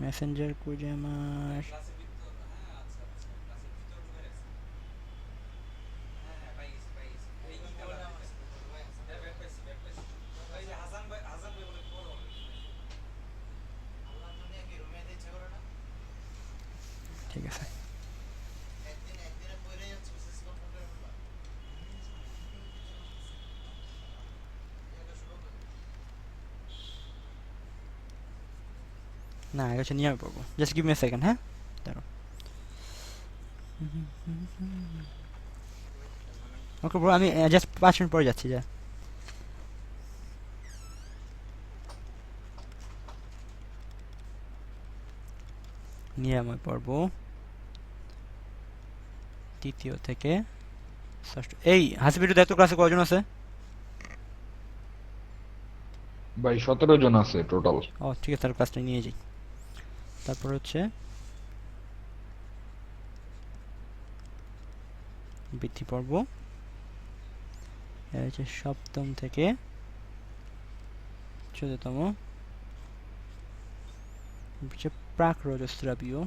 A: মেসেঞ্জার খুঁজে আমার ঠিক আছে। না আগে হচ্ছে নিয়ে আমি পড়বো, just give me a second. হ্যাঁ দাঁড়াও। ওকে ব্রো, আমি জাস্ট 5 মিনিট পরে যাচ্ছি। যা নিরাময় পর্ব তৃতীয় থেকে ষষ্ঠ। এই হাসিব একটু দেখতো ক্লাসে কয়জন আছে?
B: ভাই 17 জন আছে টোটাল।
A: ও ঠিক আছে, তার ক্লাসটা নিয়ে যাই। তারপর হচ্ছে বৃদ্ধি পর্ব, এটা হচ্ছে সপ্তম থেকে 14তম। হচ্ছে প্রাক রজস্রাবীয়,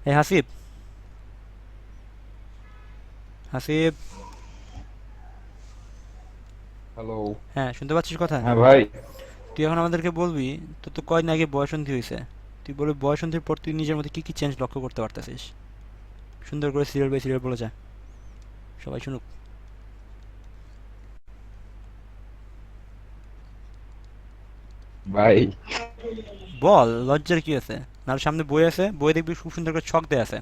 A: এই হাসিব, হাসিব
B: হ্যালো।
A: হ্যাঁ শুনতে পাচ্ছিস কথা?
B: হ্যাঁ ভাই।
A: তুই এখন আমাদেরকে বলবি তোর তো কয়দিন আগে বয়সন্ধি হয়েছে, তুই বলবি বয়সন্ধির পর তুই নিজের মধ্যে কি কি চেঞ্জ লক্ষ্য করতে পারতেছিস। সুন্দর করে সিরিয়াল বাই সিরিয়াল বলে যা, সবাই শুনুক।
B: ভাই
A: বল, লজ্জার কি আছে? নাহলে সামনে বই আছে, বই দেখবি খুব সুন্দর করে ছক দেয়া আছে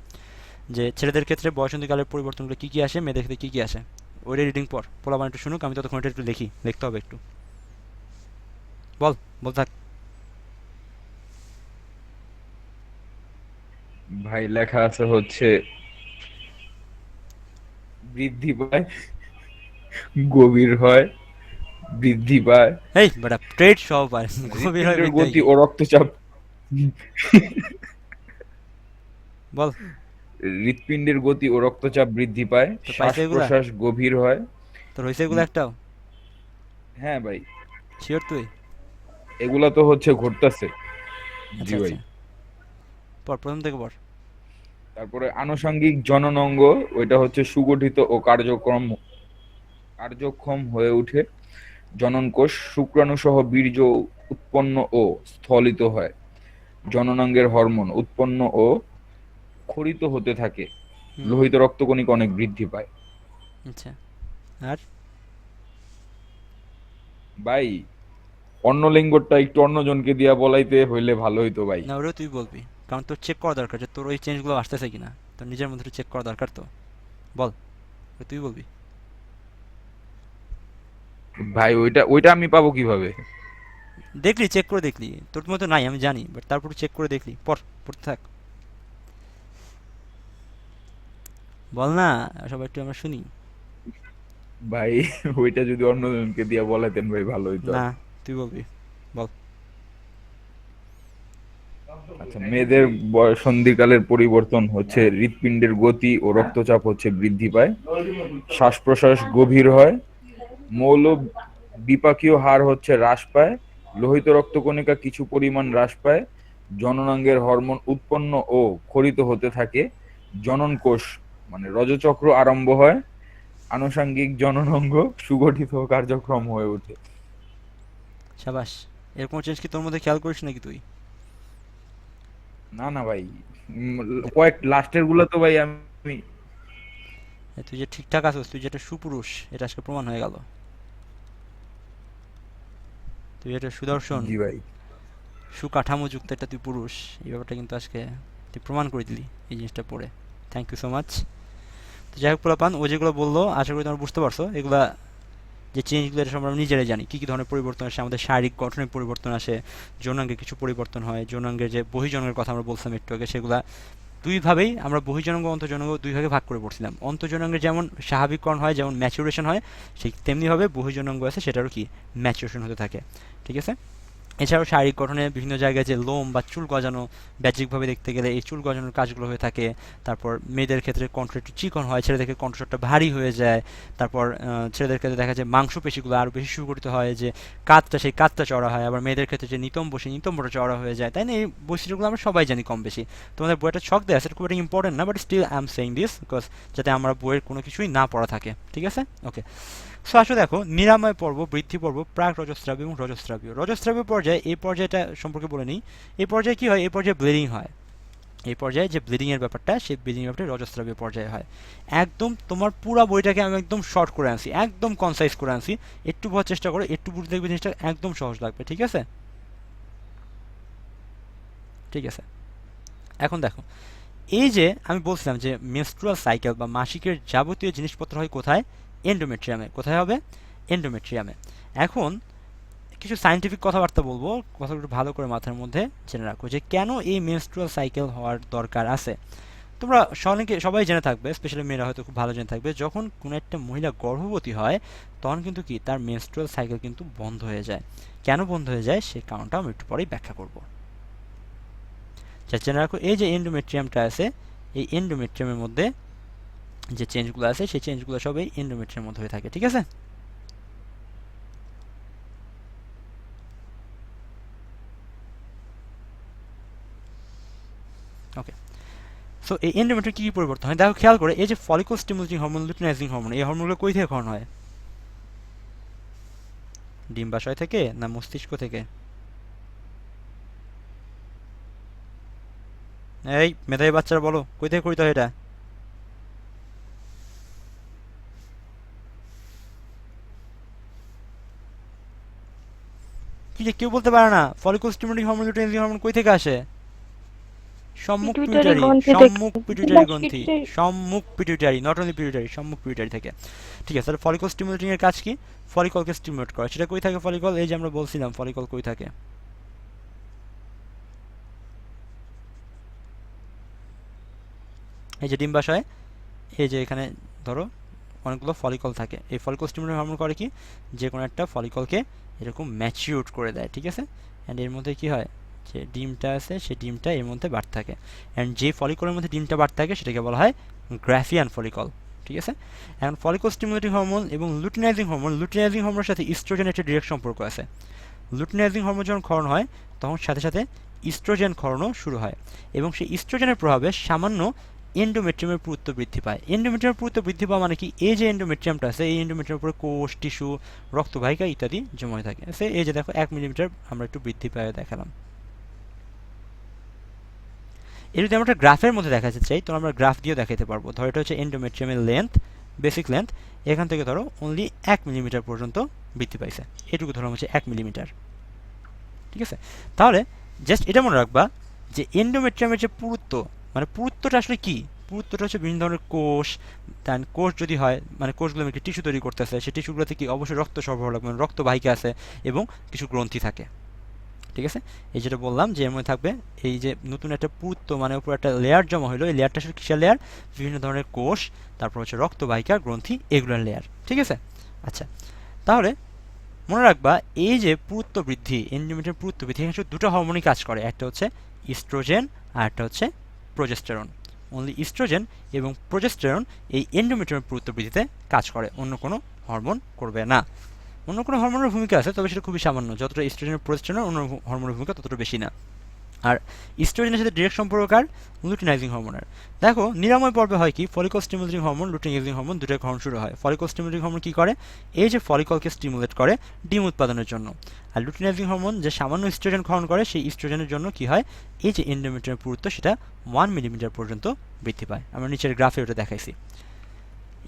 A: যে ছেলেদের ক্ষেত্রে বয়সন্ধিকালের পরিবর্তনগুলো কি কি আসে, মেয়েদের ক্ষেত্রে কি কি আসে। ওইটা রিডিং পর, পোলাপান একটু শুনুক, আমি ততক্ষণ এটা একটু লিখতে হবে একটু। বল বল থাক।
B: ভাই লেখা আছে হচ্ছে বৃদ্ধি পায়, গভীর হয়, বৃদ্ধি পায়,
A: এই বেটা ট্রেড সব পারে, গভীর হয়
B: হৃৎপিণ্ডের
A: বিদ্যায়
B: গতি
A: কি?
B: ও রক্তচাপ।
A: বল।
B: হৃৎপিণ্ডের গতি ও রক্তচাপ বৃদ্ধি পায়,
A: তো
B: শ্বাস
A: পাইছে এগুলা?
B: প্রশ্বাস গভীর হয়।
A: তোর হয়েছে এগুলো
B: উম,
A: একটাও?
B: হ্যাঁ ভাই,
A: শিওর তুই?
B: এগুলা তো হচ্ছে ঘটতেছে। জি
A: আচ্ছা
B: ভাই।
A: আচ্ছা, পর প্রথম থেকে পর।
B: তারপরে আনুষঙ্গিক জনন অঙ্গ, ওইটা হচ্ছে সুগঠিত ও কার্যক্ষম হয়ে ওঠে। জনন কোষ শুক্রাণু সহ বীর্য উৎপন্ন ও স্থলিত হয়। জননাঙ্গের হরমোন উৎপন্ন ও ক্ষরিত হতে থাকে।
A: হুম।
B: লোহিত রক্তকণিকা অনেক বৃদ্ধি পায়।
A: আচ্ছা, আর?
B: ভাই, অন্য লিঙ্গটা একটু অন্যজনকে দিয়া বলাইতে হইলে ভালো হইতো ভাই।
A: না, ওটাও তুই বলবি, কারণ তোর চেক করা দরকার যে তোর ওই চেঞ্জগুলো আসতেছে কিনা, তোর নিজের মধ্যে চেক করা দরকার তো। বল, ওটা তুই বলবি।
B: ভাই, ওইটা ওইটা আমি পাবো কিভাবে?
A: দেখলি, চেক করে দেখলি, তোর মতো নাই আমি জানি, বাট তারপর চেক করে দেখলি, পড়তে থাক। বল না, সবাই একটু আমরা শুনি।
B: ভাই, ওইটা যদি অন্যজনকে দিয়া বলাইতেন ভাই ভালো হইতো আর
A: না,
B: কি।
A: তুই বলবি, বল।
B: আচ্ছা, মেয়েদের সন্ধিকালের পরিবর্তন হচ্ছে হৃৎপিণ্ডের গতি ও রক্তচাপ হচ্ছে বৃদ্ধি পায়, শ্বাস প্রশ্বাস গভীর হয়, মৌল বিপাকীয় হার হচ্ছে হ্রাস পায়, লোহিত রক্তকণিকা কিছু পরিমাণ হ্রাস পায়, জননাঙ্গের হরমোন উৎপন্ন ও ক্ষরিত হতে থাকে, জনন কোষ মানে রজচক্র আরম্ভ হয়, আনুষঙ্গিক জননাঙ্গ সুগঠিত ও কার্যক্রম হয়ে ওঠে।
A: সাবাস। এরকম চেঞ্জ কি তোর মধ্যে খেয়াল করিস নাকি তুই?
B: না না ভাই, উম,
A: দেখ,
B: কয়েক লাস্টের গুলো তো ভাই আমি।
A: তুই যে ঠিকঠাক আছিস, তুই যে একটা সুপুরুষ, এটা আজকে প্রমাণ হয়ে গেল। তুই একটা সুদর্শন,
B: জি ভাই।
A: সুকাঠামোযুক্ত একটা তুই পুরুষ, এই ব্যাপারটা কিন্তু আজকে তুই প্রমাণ করে দিলি এই জিনিসটা পড়ে। Thank you so much. তো যাই হোক পোলাপান, ও যেগুলো বললো আশা করি তোমরা বুঝতে পারছো। এগুলা যে চেঞ্জগুলো, এটা আমরা নিজেরাই জানি কী কী ধরনের পরিবর্তন আসে। আমাদের শারীরিক গঠনের পরিবর্তন আসে, যৌনাঙ্গের কিছু পরিবর্তন হয়, যৌনাঙ্গের যে বহির্জননের কথা আমরা বলছিলাম একটু আগে, সেগুলা দুইভাবেই আমরা বহির্জনাঙ্গ ও অন্তর্জনাঙ্গ দুই ভাগে ভাগ করে পড়ছিলাম। অন্তর্জনাঙ্গের যেমন স্বাভাবিককরণ হয়, যেমন ম্যাচুরেশন হয়, ঠিক তেমনিভাবে বহির্জনাঙ্গ আছে সেটারও কি ম্যাচুরেশন হতে থাকে। ঠিক আছে? এছাড়াও শারীরিক গঠনে বিভিন্ন জায়গায় যে লোম বা চুল গজানো, বাহ্যিকভাবে দেখতে গেলে এই চুল গজানোর কাজগুলো হয়ে থাকে। তারপর মেয়েদের ক্ষেত্রে কণ্ঠ একটু চিকন হয়, ছেলেদের ক্ষেত্রে কণ্ঠস্বরটা ভারী হয়ে যায়। তারপর ছেলেদের ক্ষেত্রে দেখা যায় মাংসপেশিগুলো আরও বেশি সুগঠিত হয়, যে সেই কাঁধটা চড়া হয়। আবার মেয়েদের ক্ষেত্রে যে নিতম্ব, সেই নিতম্বটা চড়া হয়ে যায়। তাই না? এই বৈশিষ্ট্যগুলো আমরা সবাই জানি কম বেশি। তোমাদের বইটা ছক দেওয়া আছে, খুব একটা ইম্পর্টেন্ট না, but still I am saying this because যাতে আমরা বইয়ের কোনো কিছুই না পড়া থাকে। ঠিক আছে? ওকে। সো আসলে দেখো, নিরাময় পর্ব, বৃদ্ধি পর্ব, প্রাক রজস্রাবী এবং রজস্রাবীয়। রজস্রাবীয় পর্যায়ে, এই পর্যায়টা সম্পর্কে বলে নিই। এই পর্যায়ে কি হয়? এই পর্যায়ে ব্লিডিং হয়। এই পর্যায়ে যে ব্লিডিং এর ব্যাপারটা, সেই ব্লিডিং এর ব্যাপারটা রজস্রাবীয় পর্যায়ে হয়। একদম তোমার পুরো বইটাকে আমি একদম শর্ট করে আনছি, একদম কনসাইজ করে আনছি। একটু বোঝার চেষ্টা করো, একটু বুঝতে দেখবে জিনিসটা একদম সহজ লাগবে। ঠিক আছে? ঠিক আছে। এখন দেখো, এই যে আমি বলছিলাম যে মেনস্ট্রুয়াল সাইকেল বা মাসিকের যাবতীয় জিনিসপত্র হয় কোথায়? এন্ডোমেট্রিয়ামে। কোথায় হবে? এন্ডোমেট্রিয়ামে। এখন কিছু সায়েন্টিফিক কথাবার্তা বলবো, কথাগুলো একটু ভালো করে মাথার মধ্যে জেনে রাখো যে কেন এই মেনস্ট্রুয়াল সাইকেল হওয়ার দরকার আছে। তোমরা সবাই জেনে থাকবে, স্পেশালি মেয়েরা হয়তো খুব ভালো জেনে থাকবে, যখন কোনো একটা মহিলা গর্ভবতী হয় তখন কিন্তু কি তার মেনস্ট্রুয়াল সাইকেল কিন্তু বন্ধ হয়ে যায়। কেন বন্ধ হয়ে যায় সেই কারণটা আমি একটু পরেই ব্যাখ্যা করব। যা জেনে রাখো, এই যে এন্ডোমেট্রিয়ামটা আছে, এই এন্ডোমেট্রিয়ামের মধ্যে যে চেঞ্জগুলো আছে, সেই চেঞ্জগুলো সব এই এন্ডোমেট্রিয়ামের মধ্যে হয়ে থাকে। ঠিক আছে? ওকে। সো এই এন্ডোমেট্রিয়াম কী কী পরিবর্তন হয় দেখো, খেয়াল করে। এই যে follicle stimulating hormone, luteinising hormone, এই হরমোনগুলো কই থেকে ক্ষরণ হয়? ডিম্বাশয় থেকে না মস্তিষ্ক থেকে? এই মেধাবী বাচ্চারা বলো, কই থেকে করিতে হয় এটা? কি যে কেউ বলতে পারে না? Follicle stimulating hormone, luteinising hormone কই থেকে আসে? সম্মুখ
C: পিটুইটারি
A: পিটুইটারি,
C: গ্রন্থি থেকে।
A: সম্মুখ পিটুইটারি গ্রন্থি,
C: পিটুইটারি।
A: সম্মুখ পিটুইটারি, নট অনলি পিটুইটারি, সম্মুখ পিটুইটারি থেকে। ঠিক আছে, তাহলে ফলিকল স্টিমুলেটিং এর কাজ কি? ফলিকলকে স্টিমুলেট করা। সেটা কই থাকে ফলিকল? এই যে আমরা বলছিলাম ফলিকল কই থাকে। এই যে ডিম্বাশয়, এই যে এখানে ধরো অনেকগুলো ফলিকল থাকে। এই ফলিকল স্টিমুলেটিং হরমোন করে কি? যে কোনো একটা ফলিকলকে এরকম ম্যাচিউর করে দেয়। ঠিক আছে? অ্যান্ড এর মধ্যে কি হয়? যে ডিমটা আছে সেই ডিমটা এর মধ্যে বাড়তে থাকে, অ্যান্ড যে ফলিকলের মধ্যে ডিমটা বাড়তে থাকে সেটাকে বলা হয় গ্রাফিয়ান ফলিকল। ঠিক আছে, এখন ফলিকল স্টিমুলেটিং হরমোন এবং লুটিনাইজিং হরমোনের সাথে ইস্ট্রোজেনের একটা ডিরেক্ট সম্পর্ক আছে। লুটিনাইজিং হরমোন যখন ক্ষরণ হয় তখন সাথে সাথে ইস্ট্রোজেন ক্ষরণও শুরু হয়, এবং সেই ইস্ট্রোজেনের প্রভাবে সামান্য এন্ডোমেট্রিয়ামের পুরুত্ব বৃদ্ধি পায়। এন্ডোমেট্রিয়ামের পুরুত্ব বৃদ্ধি পাওয়া মানে কি, এই যে এন্ডোমেট্রিয়ামটা আছে এই এন্ডোমেট্রিয়ামের উপরে কোষ, টিস্যু, রক্তবাহিকা ইত্যাদি জমা হয়ে থাকে। এই যে দেখো 1 মিলিমিটার আমরা একটু বৃদ্ধি পায় দেখালাম। এর যদি আমরা একটা গ্রাফের মধ্যে দেখাতে চাই তো আমরা গ্রাফ দিয়েও দেখাতে পারবো। ধরো এটা হচ্ছে এন্ডোমেট্রিয়ামের লেন্থ, বেসিক লেন্থ, এখান থেকে ধরো অনলি 1 মিলিমিটার পর্যন্ত বৃদ্ধি পাইছে, এটুকু ধরো হচ্ছে 1 মিলিমিটার। ঠিক আছে, তাহলে জাস্ট এটা মনে রাখবা যে এন্ডোমেট্রিয়ামের যে পুরুত্ব, মানে পুরুত্বটা আসলে কি, পুরুত্বটা হচ্ছে বিভিন্ন ধরনের কোষ, তার কোষ যদি হয় মানে কোষগুলো একটি টিস্যু তৈরি করতেছে, সেই টিস্যুগুলোতে কি অবশ্যই রক্ত সরবরাহ লাগবে, মানে রক্তবাহিকা আছে এবং কিছু গ্রন্থি থাকে। ঠিক আছে, এই যেটা বললাম যে এর মধ্যে থাকবে এই যে নতুন একটা পুরুত্ব মানে উপর একটা লেয়ার জমা হলো, এই লেয়ারটা আসলে কিসের লেয়ার, বিভিন্ন ধরনের কোষ, তারপর হচ্ছে রক্তবাহিকা, গ্রন্থি, এগুলোর লেয়ার। ঠিক আছে, আচ্ছা তাহলে মনে রাখবা এই যে পুরুত্ব বৃদ্ধি, এন্ডোমেট্রিয়ামের পুরুত্ব বৃদ্ধি, এখানে শুধু দুটো হরমোনই কাজ করে, একটা হচ্ছে ইস্ট্রোজেন আর একটা হচ্ছে প্রোজেস্টেরন। অনলি ইস্ট্রোজেন এবং প্রোজেস্টেরন এই এন্ডোমেট্রিয়ামের পুরুত্ব বৃদ্ধিতে কাজ করে, অন্য কোনো হরমোন করবে না। অন্য কোনো হরমোনের ভূমিকা আছে তবে সেটা খুবই সামান্য, যতটা ইস্ট্রোজেন প্রোজেস্টেরন অন্য হরমোনের ভূমিকা ততটা বেশি না। আর ইস্ট্রোজেনের সাথে ডিরেক্ট সম্পর্ক কার, লুটিনাইজিং হরমোনের। দেখো নিরাময় পর্বে হয় কি, follicle stimulating hormone, luteinising hormone দুটোর ক্ষরণ শুরু হয়। ফলিকল স্টিমুলেটিং হরমোন কি করে, এই যে ফলিকলকে স্টিমুলেট করে ডিম উৎপাদনের জন্য। আর লুটিনাইজিং হরমোন যে সামান্য ইস্ট্রোজেন ক্ষরণ করে, সেই ইস্ট্রোজেনের জন্য কি হয়, এই যে এন্ডোমেট্রিয়ামের পুরুত্ব সেটা 1 মিলিমিটার পর্যন্ত বৃদ্ধি পায়। আমরা নিচের গ্রাফে ওটা দেখাইছি।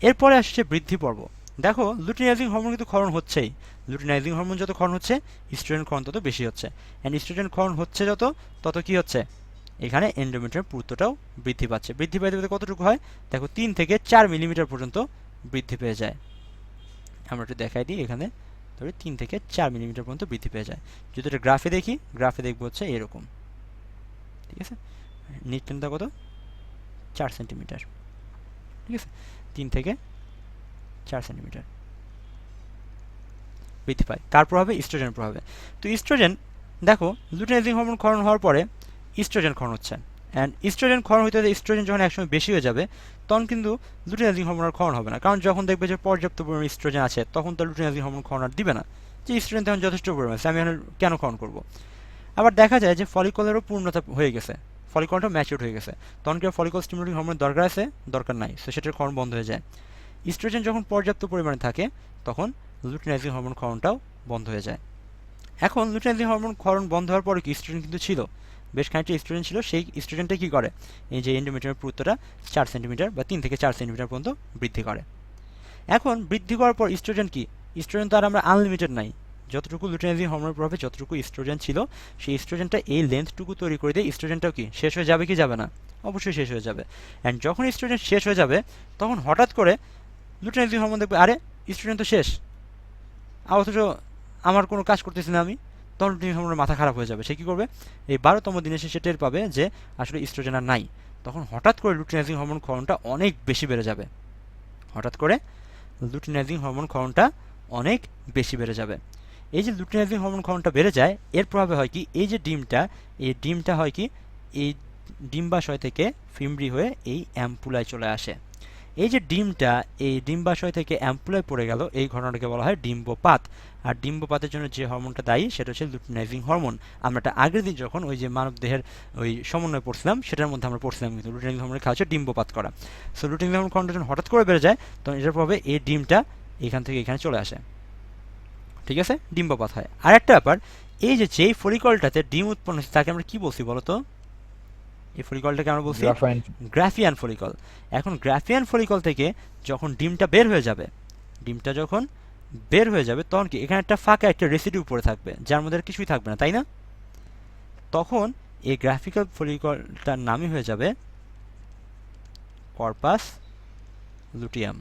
A: এরপরে আসছে বৃদ্ধি পর্ব। দেখো লুটিনাইজিং হরমোন কিন্তু ক্ষরণ হচ্ছেই, লুটিনাইজিং হরমোন যত ক্ষরণ হচ্ছে ইস্ট্রোজেন ক্ষরণ তত বেশি হচ্ছে, অ্যান্ড ইস্ট্রোজেন ক্ষরণ হচ্ছে যত তত কি হচ্ছে, এখানে এন্ডোমেট্রিয়ামের পুরুত্বটাও বৃদ্ধি পাচ্ছে। বৃদ্ধি পাইতে পাইতে কতটুকু হয়, দেখো 3 থেকে 4 মিলিমিটার পর্যন্ত বৃদ্ধি পেয়ে যায়। আমরা একটু দেখাই দিই, এখানে ধরি 3 থেকে 4 মিলিমিটার পর্যন্ত বৃদ্ধি পেয়ে যায়। যদি এটা গ্রাফে দেখি, গ্রাফে দেখবো হচ্ছে এরকম। ঠিক আছে, নিট লেন্থটা কত, 4 সেন্টিমিটার। ঠিক আছে, 3 থেকে 4 সেন্টিমিটার বৃদ্ধি পায়। কার প্রভাবে, ইস্ট্রোজেনের প্রভাবে। তো ইস্ট্রোজেন দেখো লুটিনাইজিং হরমোন ক্ষরণ হওয়ার পরে ইস্ট্রোজেন ক্ষরণ হচ্ছে, অ্যান্ড ইস্ট্রোজেন ক্ষরণ হইতে হতে ইস্ট্রোজেন যখন একসময় বেশি হয়ে যাবে তখন কিন্তু লুটিনাইজিং হরমোন আর ক্ষরণ হবে না, কারণ যখন দেখবে যে পর্যাপ্ত পরিমাণে ইস্ট্রোজেন আছে তখন তো লুটিনাইজিং হরমোন ক্ষরণ আর দিবে না, যে ইস্ট্রোজেন তখন যথেষ্ট পরিমাণে আছে, আমি এখন কেন ক্ষরণ করব। আবার দেখা যায় যে ফলিকলেরও পূর্ণতা হয়ে গেছে, ফলিকলটা ম্যাচিউর হয়ে গেছে, তখন কি ফলিকল স্টিমুলেটিং হরমোনের দরকার আছে, দরকার নাই, সো সেটার ক্ষরণ বন্ধ হয়ে যায়। ইস্ট্রোজেন যখন পর্যাপ্ত পরিমাণে থাকে তখন লুটিনাইজিং হরমোন ক্ষরণটাও বন্ধ হয়ে যায়। এখন লুটিনাইজিং হরমোন ক্ষরণ বন্ধ হওয়ার পরে কি ইস্ট্রোজেন কিন্তু ছিল, বেশ খানিকটা ইস্ট্রোজেন ছিল, সেই ইস্ট্রোজেনটা কি করে, এই যে এন্ডোমেট্রিয়ামের পুরুত্বটা 4 সেন্টিমিটার বা 3 থেকে 4 সেন্টিমিটার পর্যন্ত বৃদ্ধি করে। এখন বৃদ্ধি করার পর ইস্ট্রোজেন কি, ইস্ট্রোজেন তো আর আমরা আনলিমিটেড নাই, যতটুকু লুটিনাইজিং হরমোনের প্রভাবে যতটুকু ইস্ট্রোজেন ছিল সেই ইস্ট্রোজেনটা এই লেন্থটুকু তৈরি করে দিয়ে ইস্ট্রোজেনটাও কি শেষ হয়ে যাবে কি যাবে না, অবশ্যই শেষ হয়ে যাবে। অ্যান্ড যখন ইস্ট্রোজেন শেষ হয়ে যাবে তখন হঠাৎ করে লুটিনাইজিং হরমোন দেখবে আরে ইস্ট্রোজেন তো শেষ, অথচ আমার কোনো কাজ করতেছি না আমি, তখন লুটিনাইজিং হরমোনের মাথা খারাপ হয়ে যাবে। সে কী করবে, এই 12তম দিনে সে টের পাবে যে আসলে ইস্ট্রোজেন আর নাই, তখন হঠাৎ করে লুটিনাইজিং হরমোন ক্ষরণটা অনেক বেশি বেড়ে যাবে, হঠাৎ করে লুটিনাইজিং হরমোন ক্ষরণটা অনেক বেশি বেড়ে যাবে। এই যে লুটিনাইজিং হরমোন ক্ষরণটা বেড়ে যায় এর প্রভাবে হয় কি, এই যে ডিমটা, এই ডিমটা হয় কি, এই ডিম্বাশয় থেকে ফিমরি হয়ে এই অ্যাম্পুলায় চলে আসে। এই যে ডিমটা এই ডিম্বাশয় থেকে অ্যাম্পুলায় পড়ে গেল, এই ঘটনাটাকে বলা হয় ডিম্বপাত। আর ডিম্বপাতের জন্য যে হরমোনটা দায়ী সেটা হচ্ছে লুটিনাইজিং হরমোন। আমরা এটা আগের দিন যখন ওই যে মানব দেহের ওই সমন্বয় পড়ছিলাম সেটার মধ্যে আমরা পড়ছিলাম কিন্তু লুটিনাইজিং হরমোনের কাজ হচ্ছে ডিম্বপাত করা। সো লুটিনাইজিং হরমোন ক্ষরণটা যখন হঠাৎ করে বেড়ে যায় তখন এটার প্রভাবে এই ডিমটা এখান থেকে এখানে চলে আসে, ঠিক আছে, ডিম্বপাত হয়। আর একটা ব্যাপার, এই যে যেই ফলিকলটাতে ডিম উৎপন্ন হচ্ছে তাকে আমরা কি বলছি বলতো, এই ফলিকলটাকে আমরা বলছি গ্রাফিয়ান ফলিকল। এখন গ্রাফিয়ান ফলিকল থেকে যখন ডিমটা বের হয়ে যাবে, ডিমটা যখন বের হয়ে যাবে তখন কি এখানে একটা ফাঁকা একটা রেসিডিউ পড়ে থাকবে যার মধ্যে আর কিছুই থাকবে না, তাই না? তখন এই গ্রাফিক্যাল ফলিকলটার নামই হয়ে যাবে কর্পাস লুটিয়াম।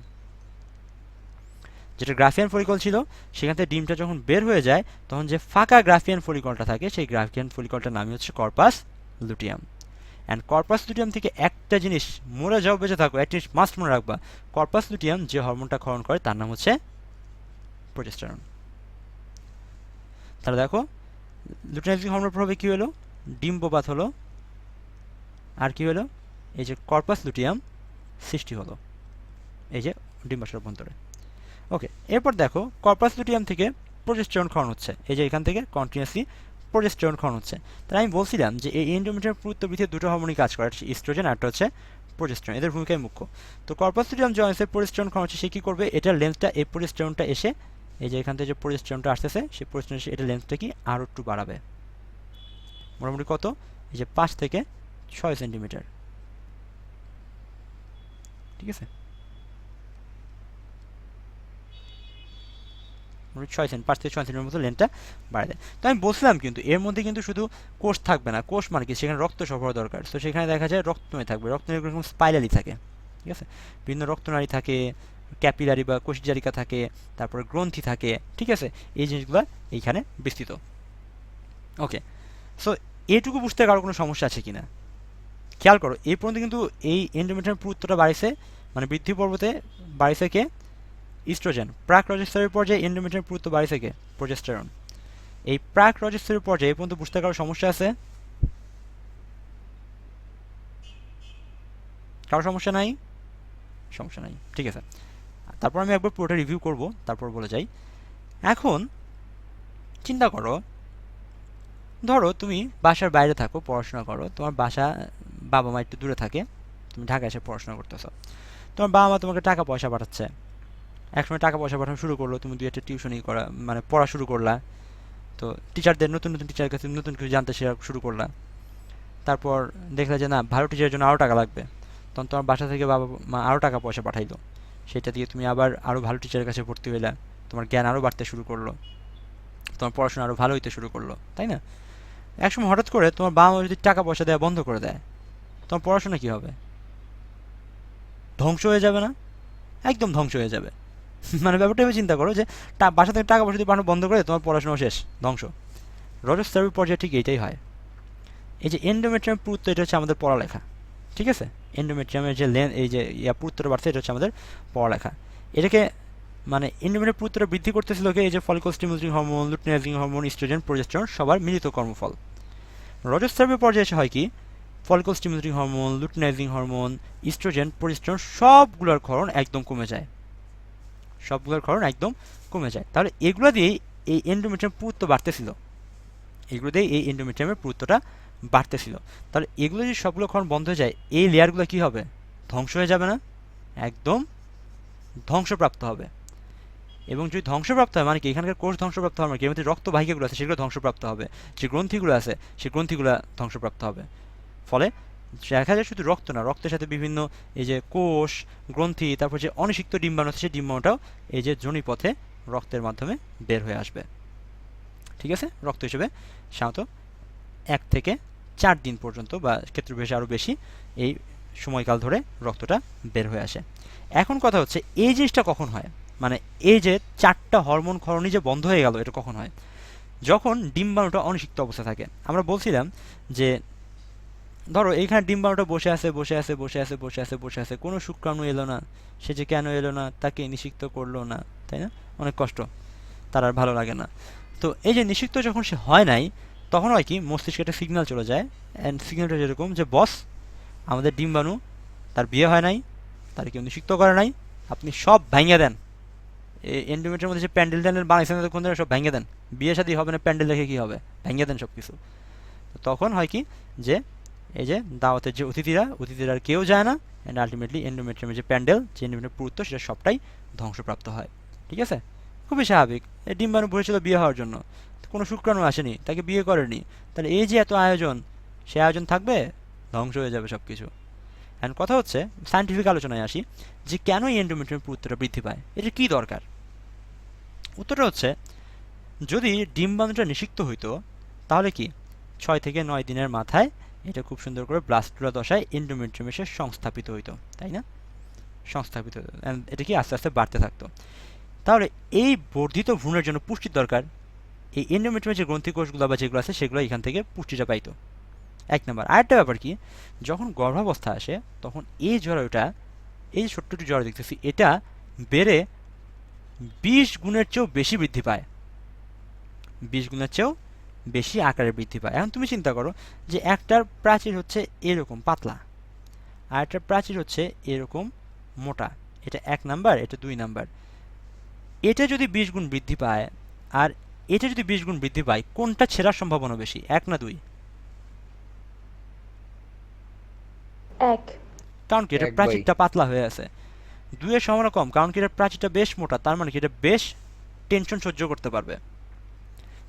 A: যেটা গ্রাফিয়ান ফলিকল ছিল সেখান থেকে ডিমটা যখন বের হয়ে যায় তখন যে ফাঁকা গ্রাফিয়ান ফলিকলটা থাকে সেই গ্রাফিয়ান ফলিকলটার নামই হচ্ছে corpus luteum. And corpus luteum থেকে একটা জিনিস মরে যাও বেঁচে থাকো অ্যাটলিস্ট মাস্ট মনে রাখবা, কর্পাস লুটিয়াম যে হরমোনটা ক্ষরণ করে তার নাম হচ্ছে প্রোজেস্টেরন। তাহলে দেখো লুটিনাইজিং হরমোনের প্রভাবে কী হলো, ডিম্বপাত হলো, আর কি হলো, এই যে কর্পাস লুটিয়াম সৃষ্টি হলো এই যে ডিম্বাশয়ের অভ্যন্তরে। ওকে, এরপর দেখো কর্পাস লুটিয়াম থেকে প্রোজেস্টেরন ক্ষরণ হচ্ছে, এই যে এখান থেকে কন্টিনিউয়াসলি প্রোজেস্টেরন ক্ষরণ হচ্ছে। তাই আমি বলছিলাম যে এই এন্ডোমেট্রিয়াম পুরুত্ব বৃদ্ধিতে দুটো হরমোনই কাজ করে, একটা ইস্ট্রোজেন আর একটা হচ্ছে প্রোজেস্টেরন, এদের ভূমিকাই মুখ্য। তো কর্পাস লুটিয়াম জয়েন্সে প্রোজেস্টেরন ক্ষরণ হচ্ছে, সে কী করবে, এটার লেন্থটা, এই প্রোজেস্টেরনটা এসে এই যে এখান থেকে যে প্রোজেস্টেরনটা আসতেছে সেই প্রোজেস্টেরন এসে এটার লেন্থটা কি আরও একটু বাড়াবে, মোটামুটি কত, এই যে 5 থেকে 6 সেন্টিমিটার। ঠিক আছে, 5 থেকে 6 সেন্টিমিটার মতো লেন্থটা বাড়ায় দেয়। তো আমি বলছিলাম কিন্তু এর মধ্যে কিন্তু শুধু কোষ থাকবে না, কোষ মানে কি, সেখানে রক্ত সরবরাহ দরকার। তো সেখানে দেখা যায় রক্তনালী থাকবে, রক্তনালী এরকম স্পাইরালি থাকে, ঠিক আছে, বিভিন্ন রক্তনালী থাকে, ক্যাপিলারি বা কোষজারিকা থাকে, তারপরে গ্রন্থি থাকে, ঠিক আছে, এই জিনিসগুলো এইখানে বিস্তৃত। ওকে, সো এটুকু বুঝতে কারো কোনো সমস্যা আছে কিনা খেয়াল করো, এই পর্যন্ত কিন্তু এই এন্ডোমেট্রিয়াম পুরুত্বটা বাড়িছে, মানে বৃদ্ধি পর্বতে বাড়িছে কে, ইস্ট্রোজেন। প্রাক রজস্তরীয় পর্যায়ে এন্ডোমেট্রিয়াম পুরুত্ব বাড়িছে কে, প্রোজেস্টেরন। এই প্রাক রজস্তরীয় পর্যায়ে এই পর্যন্ত বুঝতে কারো সমস্যা আছে, কারো সমস্যা নাই, সমস্যা নাই, ঠিক আছে। তারপর আমি একবার পুরোটা রিভিউ করব, তারপর বলে যাই। এখন চিন্তা করো, ধরো তুমি বাসার বাইরে থাকো, পড়াশোনা করো, তোমার বাসা, বাবা মা একটু দূরে থাকে, তুমি ঢাকা এসে পড়াশোনা করতেছো, তোমার বাবা মা তোমাকে টাকা পয়সা পাঠাচ্ছে, একসময় টাকা পয়সা পাঠানো শুরু করলো, তুমি 2 একটা টিউশনই করা, মানে পড়া শুরু করলা, তো টিচারদের, নতুন নতুন টিচারের কাছে নতুন কিছু জানতে শেখা শুরু করলা, তারপর দেখলে যে না, ভালো টিচারের জন্য আরও টাকা লাগবে, তখন তোমার বাসা থেকে বাবা মা আরও টাকা পয়সা পাঠাইলো, সেটা দিয়ে তুমি আবার আরও ভালো টিচারের কাছে ভর্তি হইলা, তোমার জ্ঞান আরও বাড়তে শুরু করলো, তোমার পড়াশোনা আরও ভালো হইতে শুরু করলো, তাই না? একসময় হঠাৎ করে তোমার বাবা মা যদি টাকা পয়সা দেওয়া বন্ধ করে দেয়, তোমার পড়াশোনা কী হবে, ধ্বংস হয়ে যাবে না? একদম ধ্বংস হয়ে যাবে। মানে ব্যাপারটা আমি চিন্তা করো যে বাসা থেকে টাকা পয়সা দিয়ে পাঠানো বন্ধ করে তোমার পড়াশোনা শেষ, ধ্বংস। রজস্তরীয় পর্যায়ে ঠিক এইটাই হয়। এই যে এন্ডোমেট্রিয়াম পুরুত্ব, এটা হচ্ছে আমাদের পড়ালেখা, ঠিক আছে, এন্ডোমেট্রিয়ামের যে এই যে পুরুত্বটা বাড়ছে, এটা হচ্ছে আমাদের পড়ালেখা। এটাকে মানে এন্ডোমেট্রিয়াম পুরুত্বটা বৃদ্ধি করতেছিল কি, এই যে follicle stimulating hormone, luteinizing hormone, oestrogen, progesterone সবার মিলিত কর্মফল। রজস্তরীয় পর্যায়ে এসে হয় কি, follicle stimulating hormone, luteinizing hormone, oestrogen, progesterone সবগুলোর ক্ষরণ একদম কমে যায়, সবগুলোর ক্ষরণ একদম কমে যায়। তাহলে এগুলো দিয়েই এই এন্ডোমেট্রিয়াম পুরুত্ব বাড়তেছিল, এগুলো দিয়ে এই এন্ডোমেট্রিয়ামের পুরুত্বটা বাড়তেছিল। তাহলে এগুলো যদি সবগুলো ক্ষরণ বন্ধ হয়ে যায়, এই লেয়ারগুলো কী হবে, ধ্বংস হয়ে যাবে না? একদম ধ্বংসপ্রাপ্ত হবে। এবং যদি ধ্বংসপ্রাপ্ত হয় মানে কি, এখানকার কোষ ধ্বংসপ্রাপ্ত হবে, মানে কি, এর মধ্যে রক্তবাহিকাগুলো আছে সেগুলো ধ্বংসপ্রাপ্ত হবে, যে গ্রন্থিগুলো আছে সেই গ্রন্থিগুলো ধ্বংসপ্রাপ্ত হবে। ফলে দেখা যায় শুধু রক্ত না, রক্তের সাথে বিভিন্ন এই যে কোষ, গ্রন্থি, তারপর যে অনিষিক্ত ডিম্বাণু আছে সেই ডিম্বাণুটাও এই যে যোনিপথে রক্তের মাধ্যমে বের হয়ে আসবে, ঠিক আছে। রক্ত হিসেবে সাধারণত 1 থেকে 4 দিন পর্যন্ত বা ক্ষেত্রবিশেষে আরও বেশি এই সময়কাল ধরে রক্তটা বের হয়ে আসে। এখন কথা হচ্ছে এই জিনিসটা কখন হয়, মানে এই যে 4টা হরমোন ক্ষরণই যে বন্ধ হয়ে গেল, এটা কখন হয়, যখন ডিম্বাণুটা অনিষিক্ত অবস্থা থাকে। আমরা বলছিলাম যে ধরো এইখানে ডিম্বাণুটা বসে আছে বসে আছে বসে আছে বসে আছে বসে আছে, কোনো শুক্রাণু এলো না, সে যে কেন এলো না, তাকে নিষিক্ত করলো না, তাই না, অনেক কষ্ট, তার আর ভালো লাগে না। তো এই যে নিষিক্ত যখন সে হয় নাই, তখন হয় কি, মস্তিষ্কে একটা সিগন্যাল চলে যায়, অ্যান্ড সিগন্যালটা যেরকম যে বস, আমাদের ডিম্বাণু, তার বিয়ে হয় নাই, তার কেউ নিষিক্ত করে নাই, আপনি সব ভাঙিয়ে দেন, এই এন্ডোমেট্রিয়ামের মধ্যে যে প্যান্ডেল ট্যান্ডেল বানাইছেন কোন ধরনের সব ভাঙিয়ে দেন, বিয়ে শাদী হবে না, প্যান্ডেল দেখে কী হবে, ভাঙিয়ে দেন সব কিছু। তো তখন হয় কি যে এই যে দাওয়াতের যে অতিথিরা আর কেউ যায় না, অ্যান্ড আলটিমেটলি এন্ডোমেট্রিয়ামের যে প্যান্ডেল, যে এন্ডোমেট্রিয়ামের পুরুত্ব, সেটা সবটাই ধ্বংসপ্রাপ্ত হয়, ঠিক আছে। খুবই স্বাভাবিক, এই ডিম্বাণু বসেছিল বিয়ে হওয়ার জন্য, কোনো শুক্রাণু আসেনি, তাকে বিয়ে করেনি, তাহলে এই যে এত আয়োজন, সে আয়োজন থাকবে, ধ্বংস হয়ে যাবে সব কিছু। অ্যান্ড কথা হচ্ছে সায়েন্টিফিক আলোচনায় আসি, যে কেন এই এন্ডোমেট্রিয়ামের পুরুত্বটা বৃদ্ধি পায়, এটা কী দরকার। উত্তরটা হচ্ছে, যদি ডিম্বাণুটা নিষিক্ত হইতো, তাহলে কি 6 থেকে 9 দিনের মাথায় এটা খুব সুন্দর করে ব্লাস্টুলা দশায় এন্ডোমেট্রিয়াম এসে সংস্থাপিত হইতো, তাই না, সংস্থাপিত হতো, এটা কি আস্তে আস্তে বাড়তে থাকতো। তাহলে এই বর্ধিত ভ্রূণের জন্য পুষ্টির দরকার, এই এন্ডোমেট্রিয়ামের যে গ্রন্থি কোষগুলো বা যেগুলো আছে সেগুলো এখান থেকে পুষ্টিটা পাইতো, 1 নম্বর। আরেকটা ব্যাপার কি, যখন গর্ভাবস্থা আসে তখন এই জরায়ুটা, এই ছোট্ট একটু জরায়ু দেখতেছি, এটা বেড়ে 20 গুণের চেয়েও বেশি বৃদ্ধি পায়, 20 গুণের চেয়েও বেশি আকারে বৃদ্ধি পায়। এখন তুমি চিন্তা করো যে একটার প্রাচীর হচ্ছে এরকম পাতলা, আর একটার প্রাচীর হচ্ছে এরকম মোটা। এটা 1 নাম্বার, এটা 2 নাম্বার। এটা যদি 20 গুণ বৃদ্ধি পায় আর এটা যদি 20 গুণ বৃদ্ধি পায়, কোনটা ছেঁড়ার সম্ভাবনা বেশি, 1 না 2?
C: 1।
A: কারণ কি এটা
B: 1 ভাই।
A: প্রাচীরটা পাতলা হয়ে আছে। 2 এর সম্ভাবনা কম, কারণ কি এটা প্রাচীরটা বেশ মোটা, তার মানে কি এটা বেশ টেনশন সহ্য করতে পারবে।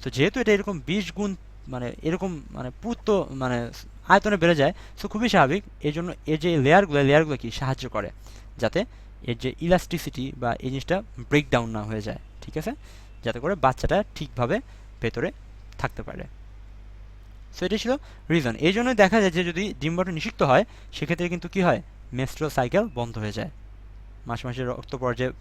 A: তো যেহেতু এটা এরকম 20 গুণ মানে এরকম মানে পুত্ত মানে আয়তনে বেড়ে যায়, সো খুবই স্বাভাবিক। এই জন্য এর যে লেয়ারগুলো কি সাহায্য করে যাতে এর যে ইলাস্টিসিটি বা এই জিনিসটা ব্রেকডাউন না হয়ে যায়, ঠিক আছে, যাতে করে বাচ্চাটা ঠিকভাবে ভেতরে থাকতে পারে। সো এটাই ছিল রিজন। এই জন্যই দেখা যায় যে যদি ডিম্বাণু নিষিক্ত হয়, সেক্ষেত্রে কিন্তু কি হয়, মেনস্ট্রুয়াল সাইকেল বন্ধ হয়ে যায়, মাসে মাসে রক্ত পর্যায়ে